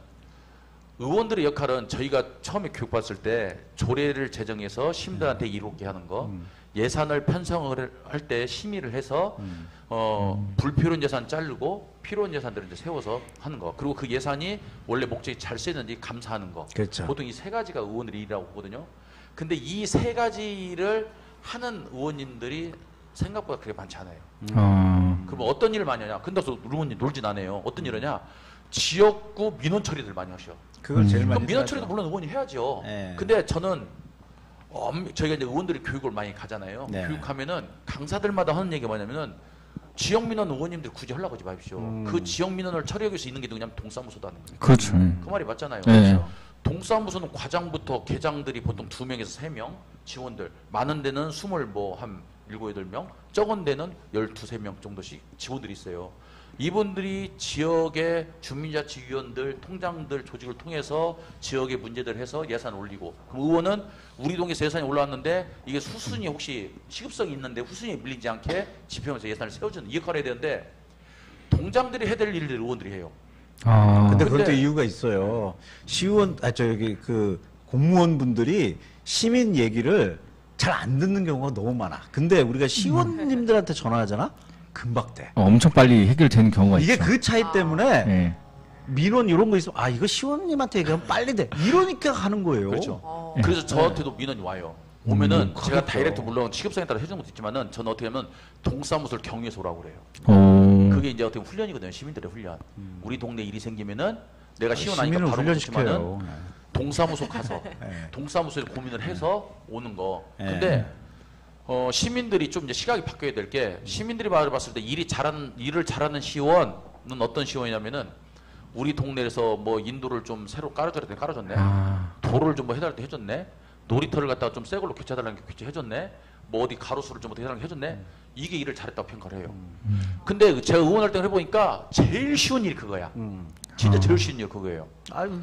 의원들의 역할은 저희가 처음에 교육받았을 때 조례를 제정해서 시민들한테 이롭게 하는 거, 예산을 편성을 할 때 심의를 해서 불필요한 예산 자르고 필요한 예산들을 이제 세워서 하는 거. 그리고 그 예산이 원래 목적이 잘 쓰였는지 감사하는 거. 그렇죠. 보통 이 세 가지가 의원들의 일이라고 보거든요. 근데 이 세 가지를 하는 의원님들이 생각보다 그렇게 많지 않아요. 그러면 어떤 일을 많이 하냐? 근데 의원님 놀진 않아요. 어떤 일을 하냐? 지역구 민원 처리들 많이 하셔. 그걸 제일 많이 그럼 민원 하죠. 처리도 물론 의원이 해야죠. 네. 근데 저는 저희가 이제 의원들이 교육을 많이 가잖아요. 네. 교육하면은 강사들마다 하는 얘기가 뭐냐면은 지역 민원 의원님들 굳이 하려고 하지 마십시오. 그 지역 민원을 처리하기 위해서 있는 게 누구냐면 동사무소도 하는 거예요. 그렇죠. 그 말이 맞잖아요. 네. 그렇죠? 동사무소는 과장부터 계장들이 보통 2명에서 3명 지원들, 많은 데는 7한 7, 8명, 적은 데는 12, 3명 정도씩 지원들이 있어요. 이분들이 지역의 주민자치위원들, 통장들 조직을 통해서 지역의 문제들 해서 예산 올리고, 그럼 의원은 우리 동에서 예산이 올라왔는데 이게 후순위 혹시 시급성이 있는데 후순위에 밀리지 않게 지평에서 예산을 세워주는 이 역할을 해야 되는데 동장들이 해야 될 일들을 의원들이 해요. 아. 근데 그것도 근데- 이유가 있어요. 여기 그 공무원분들이 시민 얘기를 잘 안 듣는 경우가 너무 많아. 근데 우리가 시의원님들한테 전화하잖아? 금방 돼. 엄청 빨리 해결되는 경우가 이게 있죠. 그 차이 때문에 네. 민원 이런 거 있으면 이거 시의원님한테 얘기하면 빨리 돼. 이러니까 하는 거예요. 그렇죠. 그래서 저한테도 민원이 와요. 오면은 제가 그렇죠. 다이렉트 물론 시급성에 따라 해주는 것도 있지만은 저는 어떻게 하면 동사무소를 경유해서 오라고 그래요. 오. 그게 이제 어떻게 보면 훈련이거든요. 시민들의 훈련. 우리 동네 일이 생기면은 내가 시원 하니까 시민을 바로 훈련시켜요. 못했지만은 동사무소 가서 네. 동사무소에 고민을 해서 오는 거. 네. 근데 시민들이 좀 이제 시각이 바뀌어야 될 게 시민들이 봤을 때 일을 잘하는 시의원은 어떤 시의원이냐면은 우리 동네에서 뭐 인도를 좀 새로 깔아줘야 돼 깔아줬네. 도로를 좀 뭐 해달라 때 해줬네. 놀이터를 갖다가 좀 새 걸로 교체해달라는 게 교체해줬네. 뭐 어디 가로수를 좀 어떻게 해달라는 게 해줬네. 이게 일을 잘했다고 평가를 해요. 근데 제가 의원할 때 해보니까 제일 쉬운 일이 그거야. 진짜 제일 쉬운 일이 그거예요.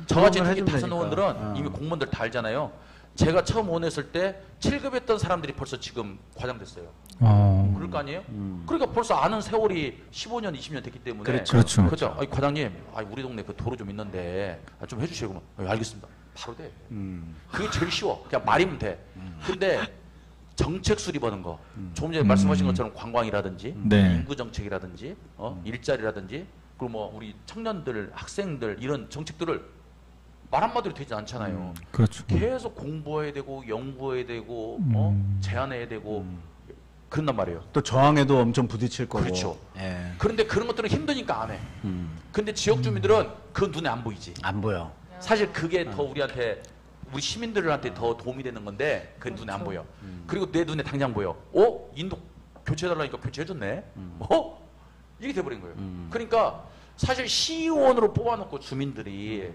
저같이 특히 다선 의원들은 이미 공무원들 다 알잖아요. 제가 처음 의원했을 때 7급 했던 사람들이 벌써 지금 과장 됐어요. 그럴 거 아니에요? 그러니까 벌써 아는 세월이 15년, 20년 됐기 때문에. 그렇죠. 그렇죠. 과장님, 우리 동네 그 도로 좀 있는데 좀 해주시고. 알겠습니다. 바로 돼. 그게 제일 쉬워. 그냥 말이면 돼. 근데 정책 수립하는 거. 조금 전에 말씀하신 것처럼 관광이라든지, 네. 인구 정책이라든지, 일자리라든지, 그리고 뭐 우리 청년들, 학생들 이런 정책들을 말 한마디로 되지 않잖아요. 그렇죠. 계속 공부해야 되고 연구해야 되고 제안해야 되고 그런단 말이에요. 또 저항에도 엄청 부딪힐 거고. 그렇죠. 예. 그런데 그런 것들은 힘드니까 안 해. 근데 지역 주민들은 그 눈에 안 보이지. 안 보여. 사실 그게 더 우리한테 우리 시민들한테 더 도움이 되는 건데 그 눈에 안 보여. 그리고 내 눈에 당장 보여. 인도 교체해달라니까 교체해줬네. 이게 돼버린 거예요. 그러니까 사실 시의원으로 뽑아놓고 주민들이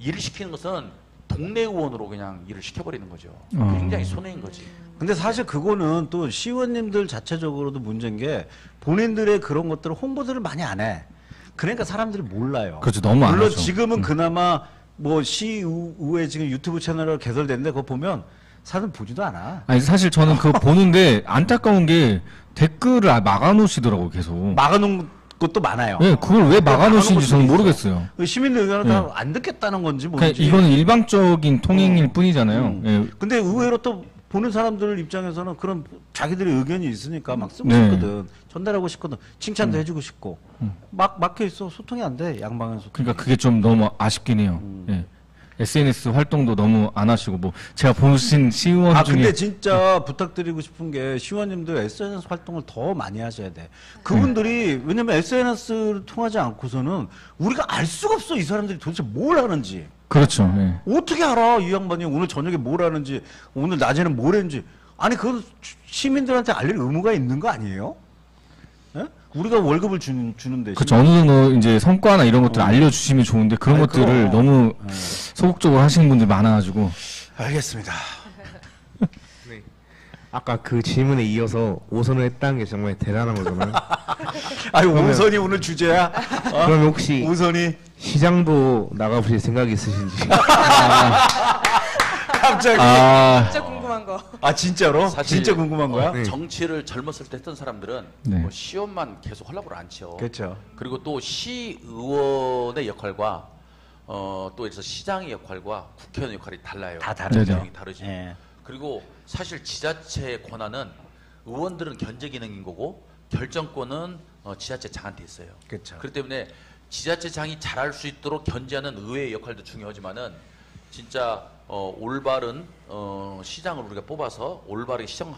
일을 시키는 것은 동네 의원으로 그냥 일을 시켜버리는 거죠. 굉장히 손해인 거지. 근데 사실 그거는 또 시의원님들 자체적으로도 문제인 게 본인들의 그런 것들을 홍보들을 많이 안 해. 그러니까 사람들이 몰라요. 그렇죠. 너무 안 물론 하죠. 지금은 그나마 뭐 시의회 지금 유튜브 채널을 개설됐는데 그거 보면 사람 보지도 않아. 아니 사실 저는 그거 보는데 안타까운 게 댓글을 막아놓으시더라고 계속. 막아놓은 것도 많아요. 네, 그걸 왜 막아놓으신지 것도 저는 있어. 모르겠어요. 그 시민들 의견을 다 안 듣겠다는 건지 그냥 뭔지. 이거는 일방적인 통행일 뿐이잖아요. 예. 근데 의외로 또 보는 사람들 입장에서는 그런 자기들의 의견이 있으니까 막 쓰고 네. 싶거든. 전달하고 싶거든. 칭찬도 해주고 싶고. 막 막혀 있어. 소통이 안 돼. 양방향 소통. 그러니까 그게 좀 너무 아쉽긴 해요. 예. SNS 활동도 너무 안 하시고 뭐 제가 보신 시의원 중에 근데 진짜 부탁드리고 싶은 게 시의원님들 SNS 활동을 더 많이 하셔야 돼. 그분들이 왜냐면 SNS를 통하지 않고서는 우리가 알 수가 없어. 이 사람들이 도대체 뭘 하는지. 그렇죠. 예. 어떻게 알아? 이 양반이 오늘 저녁에 뭘 하는지, 오늘 낮에는 뭘 했는지. 아니 그건 시민들한테 알릴 의무가 있는 거 아니에요? 예? 우리가 월급을 주는 대신. 그렇죠. 어느 정도 이제 성과나 이런 것들 알려주시면 좋은데 그런 아니, 것들을 그럼. 너무 소극적으로 하시는 분들이 많아가지고 알겠습니다. 네. 아까 그 질문에 이어서 5선을 했다는 게 정말 대단한 거잖아요. 아니 그러면- 오선이 오늘 주제야? 그럼 혹시 오선이 시장도 나가보실 생각이 있으신지? 갑자기. 진짜 궁금한 거. 진짜로? 사실 진짜 궁금한 거야? 네. 정치를 젊었을 때 했던 사람들은 네. 뭐 시의원만 계속 하려고 안 쳐. 그렇죠. 그리고 또 시의원의 역할과 또 그래서 시장의 역할과 국회의원 역할이 달라요. 다 다르죠. 네네. 다르지. 예. 그리고 사실 지자체의 권한은 의원들은 견제 기능인 거고 결정권은 지자체장한테 있어요. 그렇죠. 그렇기 때문에 지자체장이 잘할 수 있도록 견제하는 의회의 역할도 중요하지만은 진짜 올바른 시장을 우리가 뽑아서 올바르게 시장을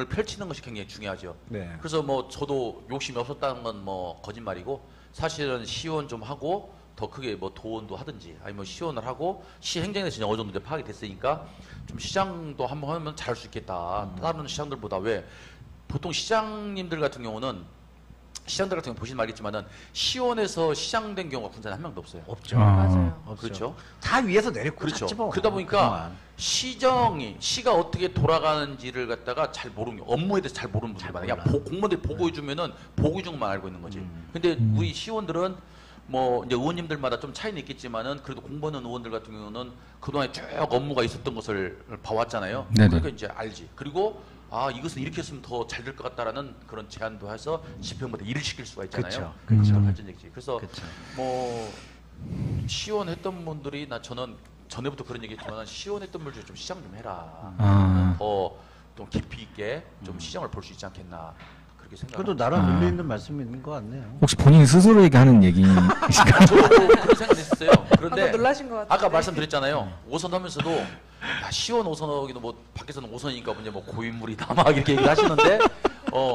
펼치는 것이 굉장히 중요하죠. 네. 그래서 뭐 저도 욕심이 없었다는 건 뭐 거짓말이고 사실은 시의원 좀 하고 더 크게 뭐 도원도 하든지 아니면 뭐 시의원을 하고 시 행정에 대해서 어느 정도 이제 파악이 됐으니까 좀 시장도 한번 하면 잘할 수 있겠다. 다른 시장들보다 왜 보통 시장님들 같은 경우는 시장들 같은 경우 보시면 알겠지만은 시의원에서 시장 된 경우가 군산에 한 명도 없어요. 없죠. 맞아요. 없죠. 그렇죠. 다 위에서 내리고 그렇죠. 잤지 뭐. 그러다 보니까 그동안. 시가 어떻게 돌아가는지를 갖다가 잘 모르는 업무에 대해서 잘 모르는 분들이 많아요. 그냥 공무원들이 보고해 주면은 보고해 준 것만 알고 있는 거지. 근데 우리 시의원들은 뭐 이제 의원님들마다 좀 차이는 있겠지만은 그래도 공부하는 의원들 같은 경우는 그동안에 쭉 업무가 있었던 것을 봐왔잖아요. 네네. 그러니까 이제 알지. 그리고 이것은 이렇게 했으면 더 잘 될 것 같다라는 그런 제안도 해서 집행부에 일을 시킬 수가 있잖아요. 그쵸. 발전적이지. 그래서 그쵸. 뭐 시의원 했던 분들이 저는 전에부터 그런 얘기했지만 시의원 했던 분들 좀 시장 좀 해라. 더 좀 깊이 있게 좀 시장을 볼 수 있지 않겠나 그렇게 그래도 생각합니다. 나랑 의미 있는 말씀이 있는 것 같네요. 혹시 본인 스스로에게 하는 얘기이신가요? 저도 그런 생각했었어요. 그런데 방금 놀라신 것 같은데. 아까 말씀드렸잖아요. 5선 하면서도 시의원 5선하기도 뭐 밖에서는 5선이니까 뭐 고인물이 남아 이렇게 얘기를 하시는데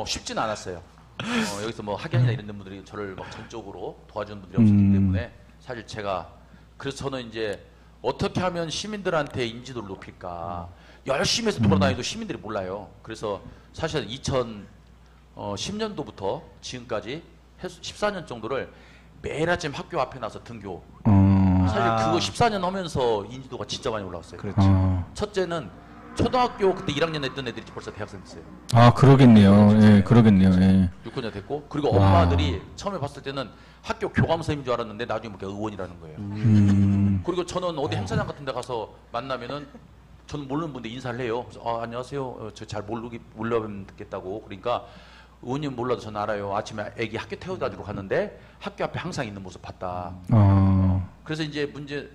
쉽지는 않았어요. 여기서 뭐 학연이나 이런 분들이 저를 막 전적으로 도와주는 분들이 없었기 때문에 사실 제가 그래서 저는 이제 어떻게 하면 시민들한테 인지도를 높일까 열심히 해서 돌아다니도 시민들이 몰라요. 그래서 사실 2010년도부터 지금까지 14년 정도를 매일 아침 학교 앞에 나서 등교. 사실 그거 14년 하면서 인지도가 진짜 많이 올라왔어요. 그렇죠. 첫째는 초등학교 그때 1학년 했던 애들이 벌써 대학생 됐어요. 그러겠네요. 예, 그러겠네요. 예. 6학년 됐고 그리고 와. 엄마들이 처음에 봤을 때는 학교 교감 선생님인 줄 알았는데 나중에 보니까 의원이라는 거예요. 그리고 저는 어디 행사장 같은 데 가서 만나면은 저는 모르는 분들 인사를 해요. 그래서 안녕하세요. 저 잘 몰라뵙겠다고. 그러니까 의원님 몰라도 저는 알아요. 아침에 애기 학교 태워다 주러 갔는데 학교 앞에 항상 있는 모습 봤다. 그래서 이제 문제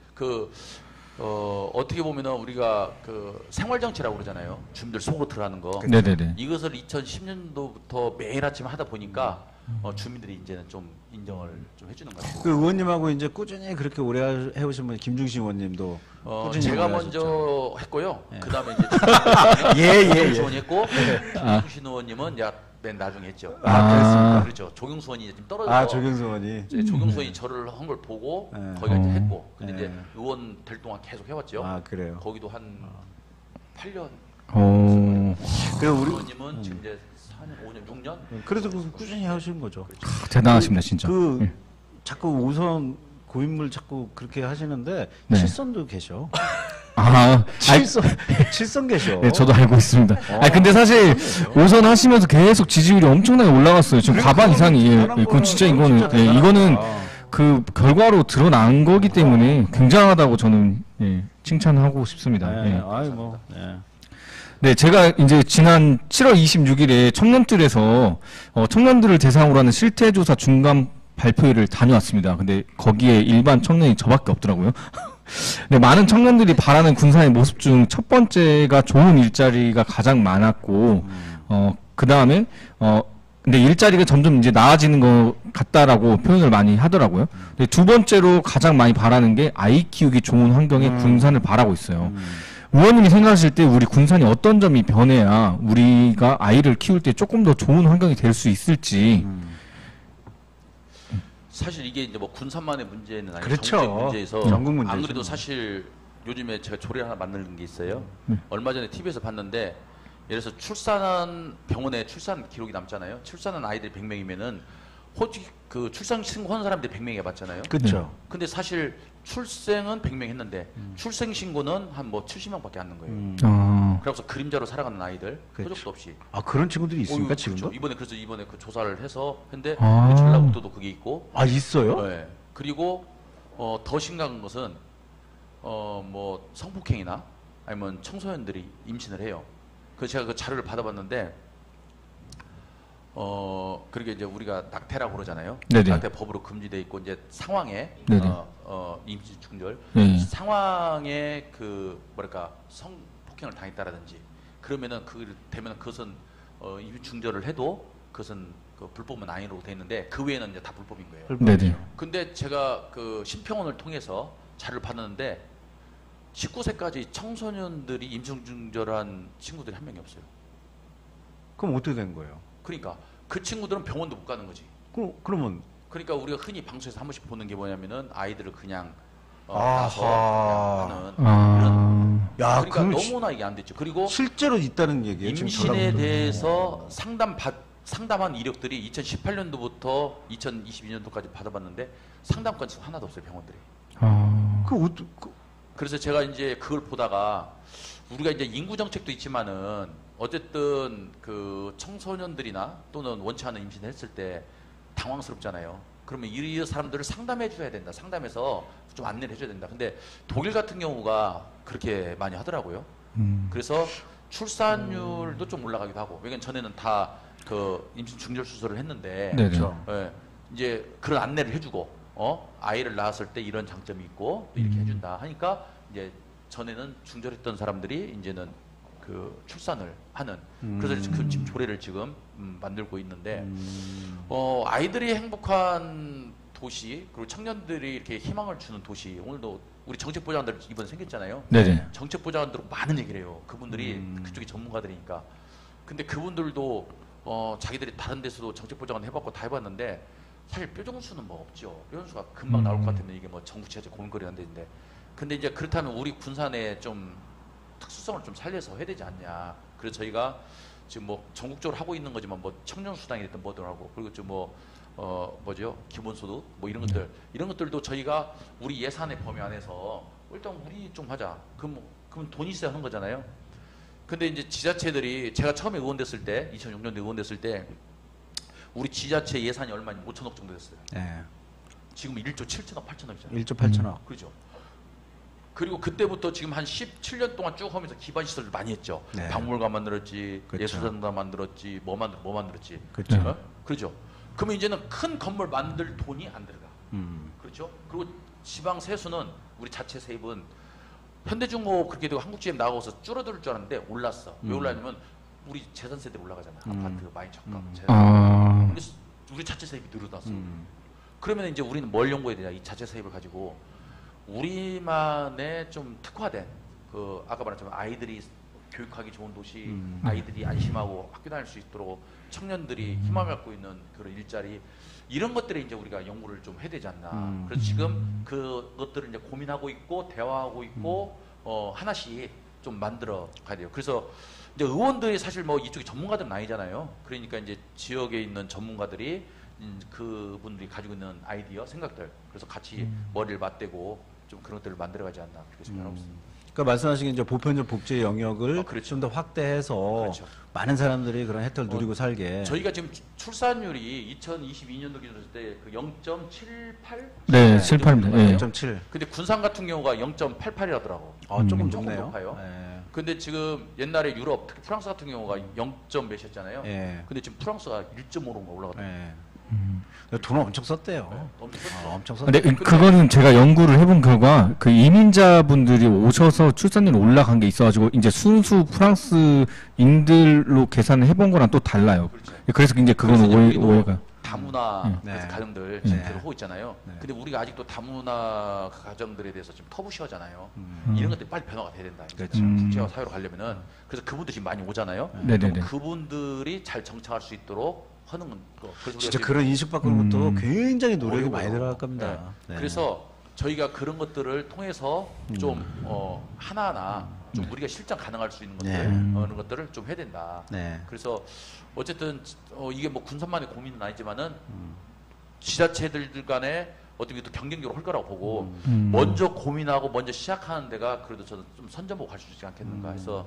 어떻게 보면은 우리가 그 생활정치라고 그러잖아요. 주민들 속으로 들어가는 거. 네네네. 이것을 2010년도부터 매일 아침 하다 보니까 주민들이 이제는 좀 인정을 좀 해주는 것 같아요. 그 의원님하고 이제 꾸준히 그렇게 오래 해오신 분 김중식 의원님도 꾸준히 제가 오래 먼저 했고요. 그 다음에 이제 예. 조경수 의원이 했고 김중신 의원님은 맨 나중에 했죠. 그랬습니까? 그렇죠. 조경수 의원이 지금 떨어져서 아, 조경수 의원이. 이제 조경수 의원이 저를 한 걸 보고 네. 거기가 이제 했고 근데 네. 이제 의원 될 동안 계속 해왔죠. 아, 그래요. 거기도 한 8년. 그리고 우리 의원님은 지금 이제 4년, 5년, 6년. 그래도 꾸준히 하시는 거죠. 대단하십니다, 진짜. 예. 자꾸 우선 고인물 자꾸 그렇게 하시는데 네. 칠선도 계셔. 아, 칠선 계셔. 네, 저도 알고 있습니다. 근데 사실 오선 하시면서 계속 지지율이 엄청나게 올라갔어요. 지금 과반 이상이. 그건 진짜 이거는 이거는 그 결과로 드러난 거기 때문에 굉장하다고 저는 칭찬하고 싶습니다. 네, 예. 아이 뭐. 네. 네, 제가 이제 지난 7월 26일에 청년들에서 청년들을 대상으로 하는 실태조사 중간 발표회를 다녀왔습니다. 근데 거기에 일반 청년이 저밖에 없더라고요. 네, 많은 청년들이 바라는 군산의 모습 중 첫 번째가 좋은 일자리가 가장 많았고, 그 다음에, 근데 일자리가 점점 이제 나아지는 것 같다라고 표현을 많이 하더라고요. 근데 두 번째로 가장 많이 바라는 게 아이 키우기 좋은 환경의 군산을 바라고 있어요. 의원님이 생각하실 때 우리 군산이 어떤 점이 변해야 우리가 아이를 키울 때 조금 더 좋은 환경이 될 수 있을지. 사실 이게 이제 뭐 군산만의 문제는 아니고 그렇죠. 전국 문제에서 전국 문제죠. 안 그래도 사실 요즘에 제가 조례 하나 만드는 게 있어요. 얼마 전에 TV에서 봤는데 예를 들어서 출산한 병원에 출산 기록이 남잖아요. 출산한 아이들이 100명이면은 그 출산 신고한 사람들이 100명이 해봤잖아요. 그렇죠. 근데 사실 출생은 100명 했는데 출생 신고는 한 뭐 70명밖에 안 는 거예요. 그래서 그림자로 살아가는 아이들 그렇죠. 표적도 없이. 아, 그런 친구들이 있습니까, 지금도? 그렇죠. 이번에 그 조사를 해서 했는데 아. 전라북도도 그게 있고. 아, 있어요? 네. 그리고 더 심각한 것은 뭐 성폭행이나 아니면 청소년들이 임신을 해요. 그래서 제가 그 자료를 받아봤는데 그렇게 이제 우리가 낙태라고 그러잖아요. 네네. 낙태 법으로 금지돼 있고 이제 상황에 네네. 임신 중절 네. 상황에 그 뭐랄까 성폭행을 당했다라든지 그러면은 그 되면 그것은 임신 중절을 해도 그것은 그 불법은 아니라고 돼 있는데 그 외에는 이제 다 불법인 거예요. 네네. 근데 제가 그 심평원을 통해서 자료를 받았는데 19세까지 청소년들이 임신 중절한 친구들이 한 명이 없어요. 그럼 어떻게 된 거예요? 그러니까 그 친구들은 병원도 못 가는 거지. 그러면 그러니까 우리가 흔히 방송에서 한 번씩 보는 게 뭐냐면은 아이들을 그냥 아하. 나서 그냥 하는 이런. 야, 그러니까 그럼 너무나 이게 안 됐죠. 그리고 실제로 있다는 얘기예요. 지금 임신에 전라북도에. 대해서 상담한 이력들이 2018년도부터 2022년도까지 받아봤는데 상담 건수가 하나도 없어요, 병원들이. 그래서 제가 이제 그걸 보다가 우리가 이제 인구 정책도 있지만은 어쨌든 그 청소년들이나 또는 원치 않은 임신을 했을 때 당황스럽잖아요. 그러면 이 사람들을 상담해 줘야 된다. 상담해서 좀 안내를 해줘야 된다. 근데 독일 같은 경우가 그렇게 많이 하더라고요. 그래서 출산율도 좀 올라가기도 하고. 왜냐면 전에는 다 그 임신 중절 수술을 했는데 네네. 그렇죠. 예, 이제 그런 안내를 해주고 아이를 낳았을 때 이런 장점이 있고 또 이렇게 해준다 하니까 이제 전에는 중절했던 사람들이 이제는 그 출산을 하는 그래서 지금 조례를 지금 만들고 있는데 아이들이 행복한 도시 그리고 청년들이 이렇게 희망을 주는 도시 오늘도 우리 정책보좌관들 이번에 생겼잖아요. 네네. 정책보좌관들은 많은 얘기를 해요. 그분들이 그쪽이 전문가들이니까. 근데 그분들도 자기들이 다른 데서도 정책보좌관 해봤고 다 해봤는데 사실 뾰족수는 뭐 없죠. 뾰족수가 금방 나올 것 같으면 이게 뭐 정부채제 고민거리가 안 되는데 근데 이제 그렇다면 우리 군산의 좀 특수성을 좀 살려서 해야 되지 않냐. 그래서 저희가 지금 뭐 전국적으로 하고 있는 거지만 뭐 청년수당이 됐든 뭐든 하고 그리고 좀 뭐죠 기본소득 뭐 이런 것들 이런 것들도 저희가 우리 예산의 범위 안에서 일단 우리 좀 하자. 그럼 돈 있어야 하는 거잖아요. 근데 이제 지자체들이 제가 처음에 의원 됐을 때 2006년도에 의원 됐을 때 우리 지자체 예산이 얼마니 5천억 정도 됐어요. 네. 지금 1조 7천억 8천억이잖아요. 1조 8천억. 그렇죠. 그리고 그때부터 지금 한 17년 동안 쭉 하면서 기반 시설을 많이 했죠. 네. 박물관 만들었지, 그렇죠. 예술전당 만들었지, 뭐 만들었지. 그렇죠. 그렇죠. 그러면 이제는 큰 건물 만들 돈이 안 들어가. 그렇죠. 그리고 지방 세수는 우리 자체 세입은 현대중공업 그렇게 되고 한국GM 나가고서 줄어들 줄 알았는데 올랐어. 왜 올랐냐면 우리 재산세들이 올라가잖아. 아파트 많이 적가. 근데 우리 자체 세입이 늘어났어. 그러면 이제 우리는 뭘 연구해야 되냐? 이 자체 세입을 가지고 우리만의 좀 특화된 그 아까 말했지만 아이들이 교육하기 좋은 도시, 아이들이 안심하고 학교 다닐 수 있도록 청년들이 희망을 갖고 있는 그런 일자리 이런 것들에 이제 우리가 연구를 좀 해야 되지 않나. 그래서 지금 그것들을 이제 고민하고 있고 대화하고 있고 하나씩 좀 만들어 가야 돼요. 그래서 이제 의원들이 사실 뭐 이쪽에 전문가들은 아니잖아요. 그러니까 이제 지역에 있는 전문가들이 그분들이 가지고 있는 아이디어, 생각들 그래서 같이 머리를 맞대고 좀 그런 것들을 만들어가지 않나 그렇게 생각하고 있습니다. 그러니까 말씀하신 게 이제 보편적 복지 영역을 그렇죠. 좀 더 확대해서 그렇죠. 많은 사람들이 그런 혜택을 누리고 살게. 저희가 지금 출산율이 2022년도 기준으로 때 그 0.78? 네, 78입니다. 예. 0.7. 근데 군산 같은 경우가 0.88이라더라고. 조금 조금 높네요. 높아요. 예. 근데 지금 옛날에 유럽, 특히 프랑스 같은 경우가 0. 몇이었잖아요. 예. 근데 지금 프랑스가 1.5로인가 올라갔다. 예. 돈을 엄청 썼대요. 엄청 컸죠. 엄청 썼. 근데 그거는 제가 연구를 해본 결과 그 이민자분들이 오셔서 출산율이 올라간 게 있어가지고 이제 순수 프랑스인들로 계산을 해본 거랑 또 달라요. 그렇죠. 그래서 이제 그거는 그래서 이제 우리도 오해가. 다문화 네. 가정들 네. 지금 들어오고 있잖아요. 네. 근데 우리가 아직도 다문화 가정들에 대해서 좀 터부시하잖아요. 이런 것들이 빨리 변화가 돼야 된다. 그렇죠. 국제화 사회로 가려면은 그래서 그분들이 지금 많이 오잖아요. 네네네. 그럼 그분들이 잘 정착할 수 있도록 하는 거. 그래서 진짜 우리가 그런 인식 바꾸는 것도 굉장히 노력이 어려워요. 많이 들어갈 겁니다. 네. 네. 그래서 저희가 그런 것들을 통해서 좀 하나하나 좀 우리가 실전 가능할 수 있는 것들 네. 그런 것들을 좀 해야 된다. 네. 그래서 어쨌든 이게 뭐 군산만의 고민은 아니지만은 지자체들 간에 어떻게 또 경쟁적으로 할 거라고 보고 먼저 고민하고 먼저 시작하는 데가 그래도 저는 좀 선전보고 갈 수 있지 않겠는가 해서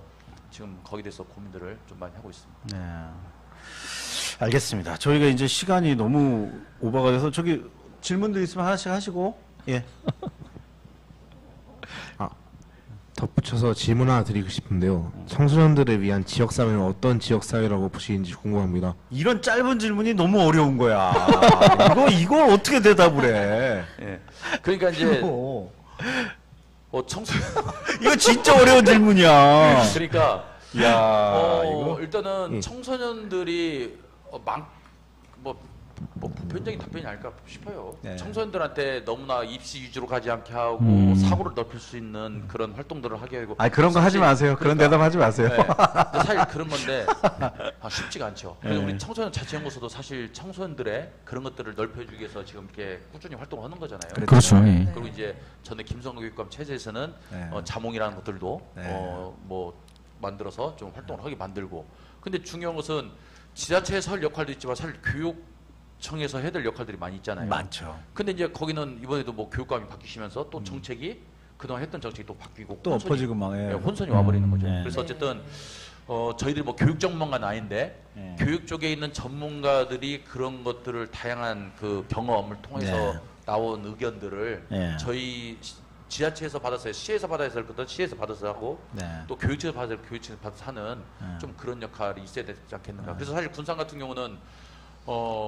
지금 거기에 대해서 고민들을 좀 많이 하고 있습니다. 네. 알겠습니다. 저희가 이제 시간이 너무 오버가 돼서 저기 질문들 있으면 하나씩 하시고 예. 덧붙여서 질문 하나 드리고 싶은데요. 청소년들을 위한 지역사회는 어떤 지역사회라고 보시는지 궁금합니다. 이런 짧은 질문이 너무 어려운 거야. 이걸 어떻게 대답을 해? 예. 그러니까 이제 이거, 청소 이거 진짜 어려운 질문이야. 그러니까 야, 이거 일단은 청소년들이 뭐 보편적인 답변이 아닐까 싶어요. 네. 청소년들한테 너무나 입시 위주로 가지 않게 하고 사고를 넓힐 수 있는 그런 활동들을 하게 하고. 아 그런 거 하지 마세요. 그런 대답 하지 마세요. 네. 근데 사실 그런 건데 쉽지가 않죠. 그래서 네. 우리 청소년 자치연구소도 사실 청소년들의 그런 것들을 넓혀주기 위해서 지금 이렇게 꾸준히 활동을 하는 거잖아요. 그렇죠. 예. 그리고 이제 전에 김성근 교육감 체제에서는 네. 자몽이라는 것들도 네. 뭐 만들어서 좀 활동을 하게 만들고. 근데 중요한 것은 지자체에서 할 역할도 있지만 사실 교육청에서 해야 될 역할들이 많이 있잖아요. 많죠. 근데 이제 거기는 이번에도 뭐 교육감이 바뀌시면서 또 정책이 그동안 했던 정책이 또 바뀌고 또 엎어지고 막 해. 혼선이 와버리는 거죠. 네. 그래서 어쨌든 저희들이 뭐 교육 전문가는 아닌데 네. 교육 쪽에 있는 전문가들이 그런 것들을 다양한 그 경험을 통해서 네. 나온 의견들을 네. 저희 지자체에서 받아서 시에서 받아야 될 것들 시에서 받아서 하고 네. 또 교육청에서 받아야 될 교육청에서 받아서 하는 좀 그런 역할이 있어야 되지 않겠는가. 그래서 사실 군산 같은 경우는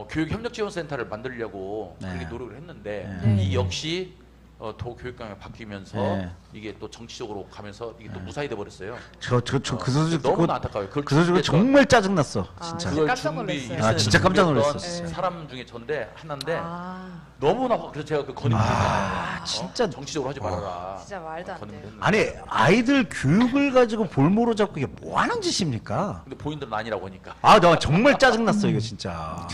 교육협력지원센터를 만들려고 네. 그렇게 노력을 했는데 네. 이 역시 도교육감이 바뀌면서 네. 이게 또 정치적으로 가면서 이게 또 무사히 돼 버렸어요. 저 그 소식 듣고 너무나 안타까워요. 그 소식을 정말 짜증 났어. 진짜. 그걸 깜짝 준비 놀랐어요. 아, 진짜 깜짝 놀랐어, 준비했던 진짜. 사람 중에 전데 하나인데 아, 너무나 그래서 제가 그 건의를 했잖아요. 진짜. 정치적으로 하지 말아라. 진짜 말도 안 건의를 돼요. 했는데. 아니 아이들 교육을 가지고 볼모로 잡고 이게 뭐 하는 짓입니까? 근데 본인들은 아니라고 하니까. 나 정말 짜증났어 이거 진짜.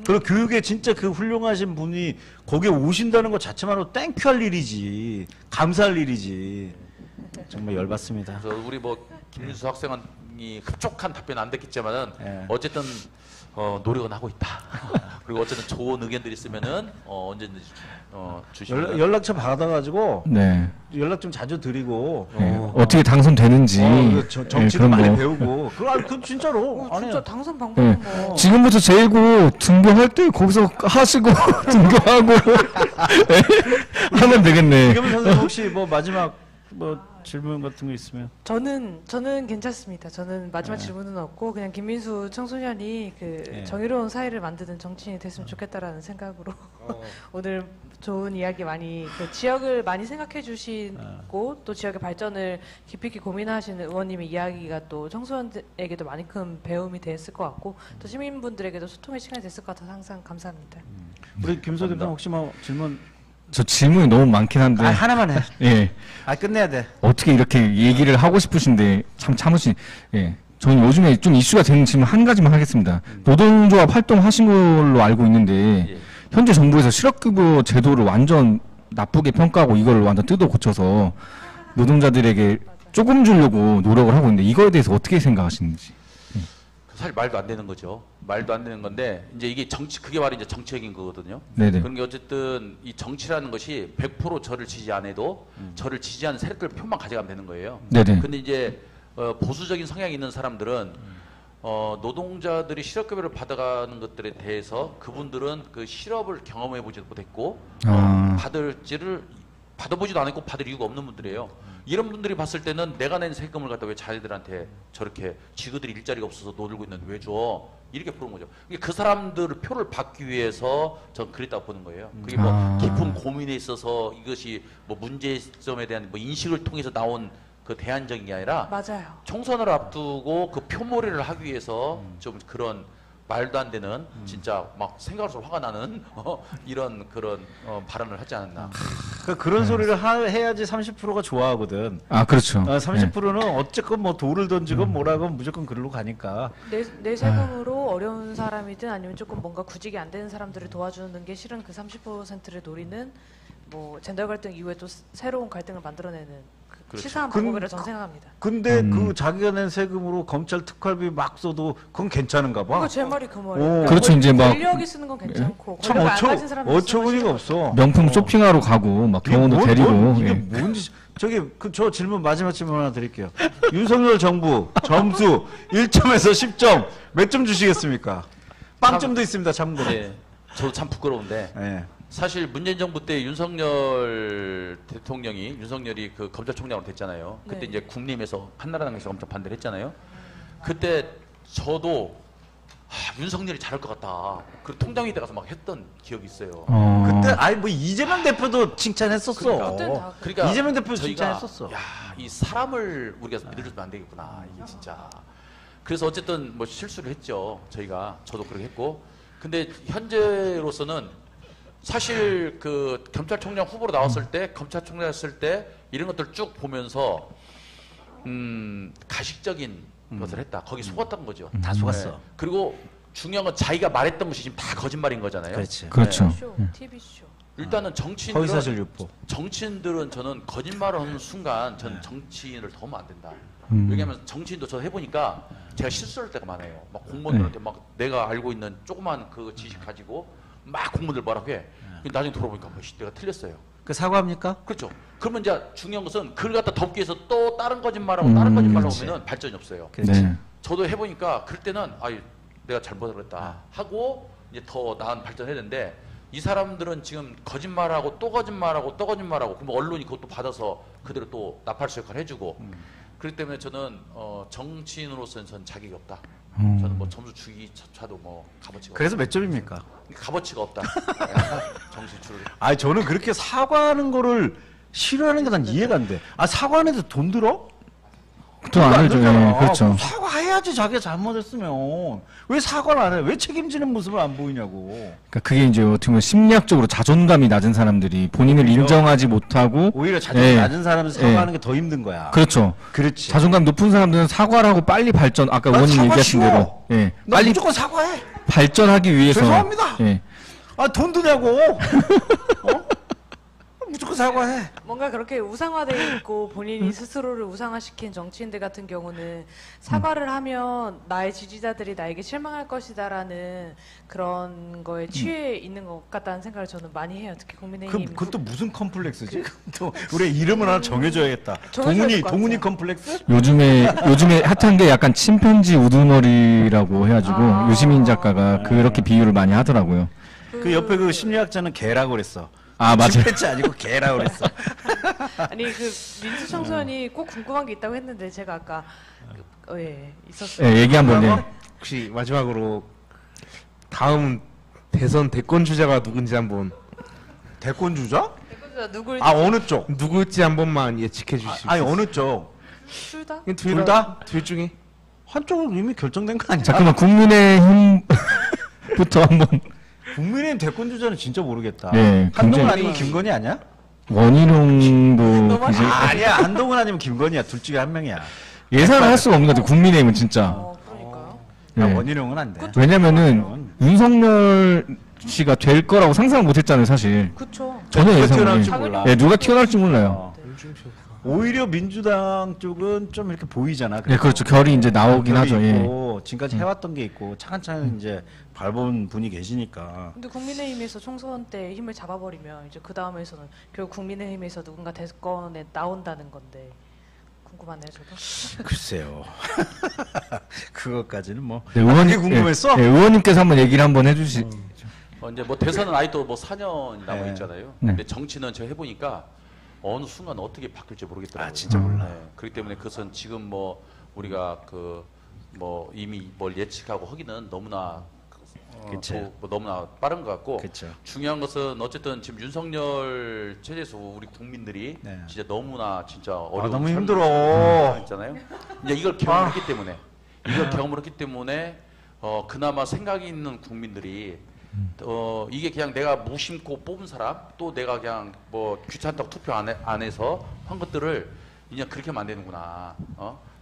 그리고 교육에 진짜 그 훌륭하신 분이 거기에 오신다는 것 자체만으로 땡큐할 일이지, 감사할 일이지. 정말 열받습니다. 그래서 우리 뭐 김윤수 학생이 흡족한 답변 안 됐겠지만은 예. 어쨌든 노력은 하고 있다. 그리고 어쨌든 좋은 의견들 있으면은 언제든지 주시면 연락처 받아가지고 네. 연락 좀 자주 드리고 어떻게 당선되는지 정치도 그런 많이 거. 배우고 그 진짜로 안 진짜 해요. 당선 방법은 뭐 지금부터 재고 등교할 때 거기서 하시고 등교하고 네? 하면 되겠네. 이경민 선생님 혹시 뭐 마지막 뭐 질문 같은 거 있으면. 저는 괜찮습니다. 저는 마지막 질문은 없고 그냥 김민수 청소년이 그 정의로운 사회를 만드는 정치인이 됐으면 좋겠다라는 생각으로 오늘 좋은 이야기 많이 그 지역을 많이 생각해 주시고 또 지역의 발전을 깊이 있게 고민하시는 의원님의 이야기가 또 청소년에게도 많이 큰 배움이 됐을 것 같고 또 시민분들에게도 소통의 시간이 됐을 것 같아서 항상 감사합니다. 우리 김소 대표 혹시 뭐 질문? 저 질문이 너무 많긴 한데. 하나만 해. 예. 끝내야 돼. 어떻게 이렇게 얘기를 하고 싶으신데 참으시. 예. 저는 요즘에 좀 이슈가 되는 질문 한 가지만 하겠습니다. 노동조합 활동하신 걸로 알고 있는데 현재 정부에서 실업급여 제도를 완전 나쁘게 평가하고 이걸 완전 뜯어 고쳐서 노동자들에게 조금 주려고 노력을 하고 있는데 이거에 대해서 어떻게 생각하시는지. 사실 말도 안 되는 거죠. 말도 안 되는 건데 이제 이게 그게 바로 이제 정치적인 거거든요. 네네. 그런 게 어쨌든 이 정치라는 것이 100% 저를 지지 안 해도 저를 지지하는 세력들 표만 가져가면 되는 거예요. 네네. 근데 이제 보수적인 성향이 있는 사람들은 노동자들이 실업급여를 받아가는 것들에 대해서 그분들은 그 실업을 경험해 보지도 못했고 받아보지도 않았고 받을 이유가 없는 분들이에요. 이런 분들이 봤을 때는 내가 낸 세금을 갖다 왜 자기들한테 저렇게 지그들이 일자리가 없어서 노들고 있는데 왜 줘? 이렇게 보는 거죠. 그 사람들 표를 받기 위해서 전 그랬다고 보는 거예요. 그게 뭐 깊은 고민에 있어서 이것이 뭐 문제점에 대한 뭐 인식을 통해서 나온 그 대안적인 게 아니라 맞아요. 총선을 앞두고 그 표몰이를 하기 위해서 좀 그런 말도 안 되는 진짜 막 생각할수록 화가 나는 이런 그런 발언을 하지 않았나. 그런 소리를 해야지 30%가 좋아하거든. 그렇죠. 30%는 어쨌건 뭐 돌을 던지건 뭐라건 무조건 글로 가니까. 내 세금으로 어려운 사람이든 아니면 조금 뭔가 구직이 안 되는 사람들을 도와주는 게 실은 그 30%를 노리는 뭐 젠더 갈등 이후에 또 새로운 갈등을 만들어내는 그렇죠. 치사한 방법이라 저는 생각합니다. 근데 그 자기가 낸 세금으로 검찰 특활비 막 써도 그건 괜찮은가 봐. 그거 제 말이 그 말이에요. 그렇죠. 이제 막 권력이 쓰는 건 괜찮고 참 권력을 안 가진 사람들 어처구니가 없어. 명품 쇼핑하러 가고 막 병원도 데리고. 이게 뭔지 저 질문 마지막 질문 하나 드릴게요. 윤석열 정부 점수 1점에서 10점 몇 점 주시겠습니까? 빵점도 있습니다. 참고로. 네, 저도 참 부끄러운데 네. 사실 문재인 정부 때 윤석열이 그 검찰총장으로 됐잖아요. 그때 네. 이제 국림에서 한나라당에서 엄청 반대를 했잖아요. 그때 저도 윤석열이 잘할 것 같다. 그 통장에 가서 막 했던 기억이 있어요. 그때 뭐 이재명 대표도 칭찬했었어. 그러니까 이재명 대표 저희가 칭찬했었어. 이 사람을 우리가 믿어주면 안 되겠구나. 이게 진짜. 그래서 어쨌든 뭐 실수를 했죠. 저도 그렇게 했고. 근데 현재로서는 사실 그 검찰총장 후보로 나왔을 때, 검찰총장 했을 때 이런 것들 쭉 보면서 가식적인 것을 했다. 거기 속았던 거죠. 다 속았어. 네. 그리고 중요한 건 자기가 말했던 것이 지금 다 거짓말인 거잖아요. 그렇지. 그렇죠. TV쇼. 일단은 허위사실 유포. 정치인들은 저는 거짓말을 하는 순간 전 정치인을 더 하면 안 된다. 왜냐하면 정치인도 저 해보니까 제가 실수할 때가 많아요. 막 공무원들한테 막 내가 알고 있는 조그만 그 지식 가지고 막 공무원들 뭐라고 해. 나중에 돌아보니까 내가 틀렸어요. 그 사과합니까? 그렇죠. 그러면 이제 중요한 것은 그걸 갖다 덮기 위해서 또 다른 거짓말하고 다른 거짓말하고 하면 발전이 없어요. 그렇지. 네. 저도 해보니까 그럴 때는 내가 잘못을 했다 하고 이제 더 나은 발전을 했는데 이 사람들은 지금 거짓말하고 또 거짓말하고 또 거짓말하고 그러면 언론이 그것도 받아서 그대로 또 나팔수 역할을 해주고 그렇기 때문에 저는 정치인으로서는 전 자격이 없다. 저는 뭐 점수 주기조차도 뭐 값어치가 그래서 몇 점입니까? 값어치가 없다. 정신 줄을. 저는 그렇게 사과하는 거를 싫어하는 게 난 이해가 안 돼. 사과하는데 돈 들어? 또 안 해줘. 예, 그렇죠. 사과해야지 자기가 잘못했으면. 왜 사과를 안 해? 왜 책임지는 모습을 안 보이냐고. 그러니까 그게 이제 어떻게 보면 심리학적으로 자존감이 낮은 사람들이 본인을 인정하지 못하고 오히려 자존감이 낮은 사람은 사과하는 게 더 힘든 거야. 그렇죠. 그렇지. 자존감 높은 사람들은 사과를 하고 빨리 발전. 아까 의원님 사과 얘기하신 쉬워. 대로 나 빨리 무조건 사과해. 발전하기 위해서. 죄송합니다. 예. 돈 드냐고. 무조건 사과해. 뭔가 그렇게 우상화돼 있고 본인이 스스로를 우상화시킨 정치인들 같은 경우는 사과를 하면 나의 지지자들이 나에게 실망할 것이다라는 그런 거에 취해 있는 것 같다는 생각을 저는 많이 해요. 특히 국민의힘. 그건 또 무슨 컴플렉스지? 또 우리 이름을 하나 정해줘야겠다. 정해줘야 될것 동훈이 같아요. 컴플렉스? 요즘에 핫한 게 약간 침팬지 우두머리라고 해가지고 유시민 작가가 그렇게 비유를 많이 하더라고요. 그 옆에 그 심리학자는 개라고 그랬어. 아, 맞아요. 침팬지 아니고 개라고 그랬어. 아니 그 민주 청소년이 꼭 궁금한 게 있다고 했는데 제가 아까 예 있었어요. 예, 얘기 한번 해. 혹시 마지막으로 다음 대선 대권 주자가 누군지 한번 대권 주자? 대표자 누굴 아 어느 쪽? 누굴지 한 번만 예측해 주시면. 아니 어느 쪽? 둘 다? 둘 다? 둘 중에. 한쪽은 이미 결정된 거 아니야? 잠깐만 국민의힘부터 한번 국민의힘 대권 주자는 진짜 모르겠다. 예, 한동훈 굉장히- 아니면 김건희 아니야? 원희룡도 너무 이제 아니야 한동훈 아니면 김건희야. 둘 중에 한 명이야. 예상을 할 수가 없는 것 같아요. 국민의힘은 진짜. 그러니까요. 예. 아, 원희룡은 안 돼. 왜냐면은 윤석열 씨가 될 거라고 상상 못했잖아요, 사실. 그쵸. 전혀 누가 예상을. 튀어나올지 당연히. 몰라. 예, 누가 튀어나올지 몰라요. 오히려 민주당 쪽은 좀 이렇게 보이잖아. 예, 그렇죠. 결이 이제 나오긴 결이 하죠. 예. 있고, 지금까지 해왔던 게 있고 차근차근 이제 밟은 분이 계시니까. 근데 국민의힘에서 총선 때 힘을 잡아버리면 이제 그 다음에서는 결국 국민의힘에서 누군가 대권에 나온다는 건데 궁금하네요, 저도. 글쎄요. 그것까지는 뭐. 네, 그게 궁금했어? 예, 의원님께서 한번 얘기를 한번 해주시. 이제 뭐 대선은 아직도 뭐 4년 남아 네. 있잖아요. 네. 근데 정치는 제가 해보니까 어느 순간 어떻게 바뀔지 모르겠더라고요. 아, 진짜 몰라. 네. 그렇기 때문에 그것은 지금 뭐 우리가 그 뭐 이미 뭘 예측하고 하기는 너무나 그치. 뭐 너무나 빠른 것 같고 그쵸. 중요한 것은 어쨌든 지금 윤석열 체제에서 우리 국민들이 네. 진짜 너무나 진짜 어려운 너무 삶을 힘들어. 있잖아요. 이제 이걸 경험을 했기 때문에 이걸 경험을 했기 때문에 그나마 생각이 있는 국민들이 이게 그냥 내가 무심코 뽑은 사람 또 내가 그냥 뭐 귀찮다고 투표 안 해서 한 것들을 이제 그렇게 하면 안 되는구나.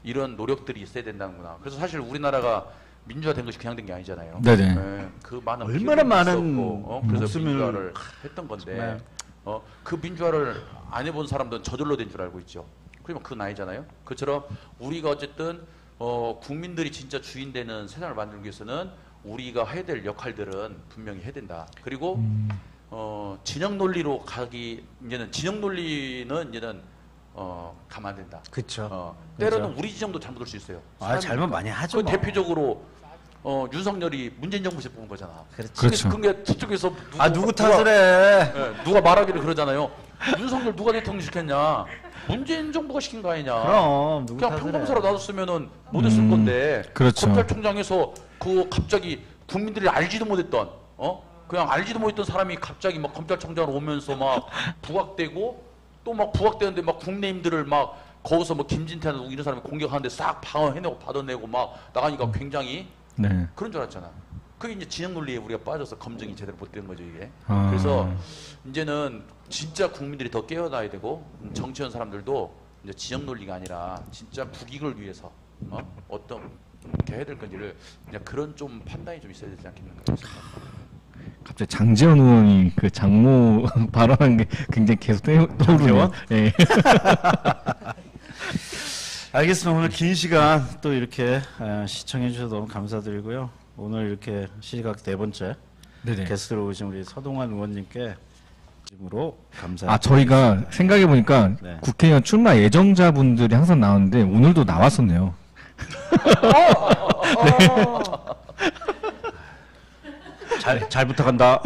이런 노력들이 있어야 된다는구나. 그래서 사실 우리나라가 민주화된 것이 그냥 된 게 아니잖아요. 네네. 네, 그 많은 얼마나 피해가 많은 있었고, 그래서 목숨을 민주화를 했던 건데 정말. 그 민주화를 안 해본 사람들은 저절로 된 줄 알고 있죠. 그러면 그건 아니잖아요. 그처럼 우리가 어쨌든 국민들이 진짜 주인 되는 세상을 만들기 위해서는 우리가 해야 될 역할들은 분명히 해야 된다. 그리고 진영 논리로 가기 이제는 진영 논리는 이제는 가만 안 된다. 그쵸. 때로는 우리 지정도 잘못될 수 있어요. 아, 잘못 많이 하죠. 그 뭐. 대표적으로 윤석열이 문재인 정부에서 뽑은 거잖아. 그렇죠. 그게 저쪽에서 누구 탓을 해? 누가 말하기를 그러잖아요. 윤석열 누가 대통령 시켰냐? 문재인 정부가 시킨 거 아니냐? 그럼 누구 그냥 탓을 평범사로 해? 놔뒀으면은 못했을 건데. 그렇죠. 검찰총장에서 그 갑자기 국민들이 알지도 못했던 그냥 알지도 못했던 사람이 갑자기 막 검찰총장으로 오면서 막 부각되고 또 막 부각되는데 막 국내인들을 막 거기서 뭐 김진태 누구 이런 사람이 공격하는데 싹 방어해내고 받아내고 막 나가니까 굉장히 네. 그런 줄 알았잖아. 그게 이제 진영 논리에 우리가 빠져서 검증이 제대로 못 되는 거죠 이게. 아. 그래서 이제는 진짜 국민들이 더 깨어나야 되고 정치하는 사람들도 이제 진영 논리가 아니라 진짜 국익을 위해서 어떤 게 해야 될 건지를 그냥 그런 좀 판단이 좀 있어야 되지 않겠는가 싶습니다. 갑자기 장지원 의원이 그 장모 발언한 게 굉장히 계속 떠오르네요. 장제원? 예. 알겠습니다. 오늘 긴 시간 또 이렇게 시청해 주셔서 너무 감사드리고요. 오늘 이렇게 시각 네 번째 네네. 게스트로 오신 우리 서동환 의원님께 진심으로 감사드립니다. 아, 저희가 생각해 보니까 네. 국회의원 출마 예정자분들이 항상 나오는데 오늘도 나왔었네요. 잘 부탁한다.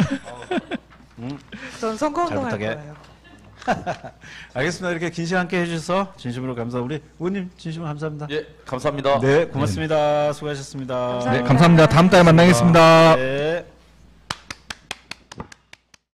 전 선거운동 할 부탁해. 거예요. 알겠습니다. 이렇게 긴 시간 함께 해주셔서 진심으로 감사합니다. 우리 의원님 진심으로 감사합니다. 예, 감사합니다. 네, 고맙습니다. 수고하셨습니다. 감사합니다. 네, 감사합니다. 다음 달에 만나겠습니다. 네.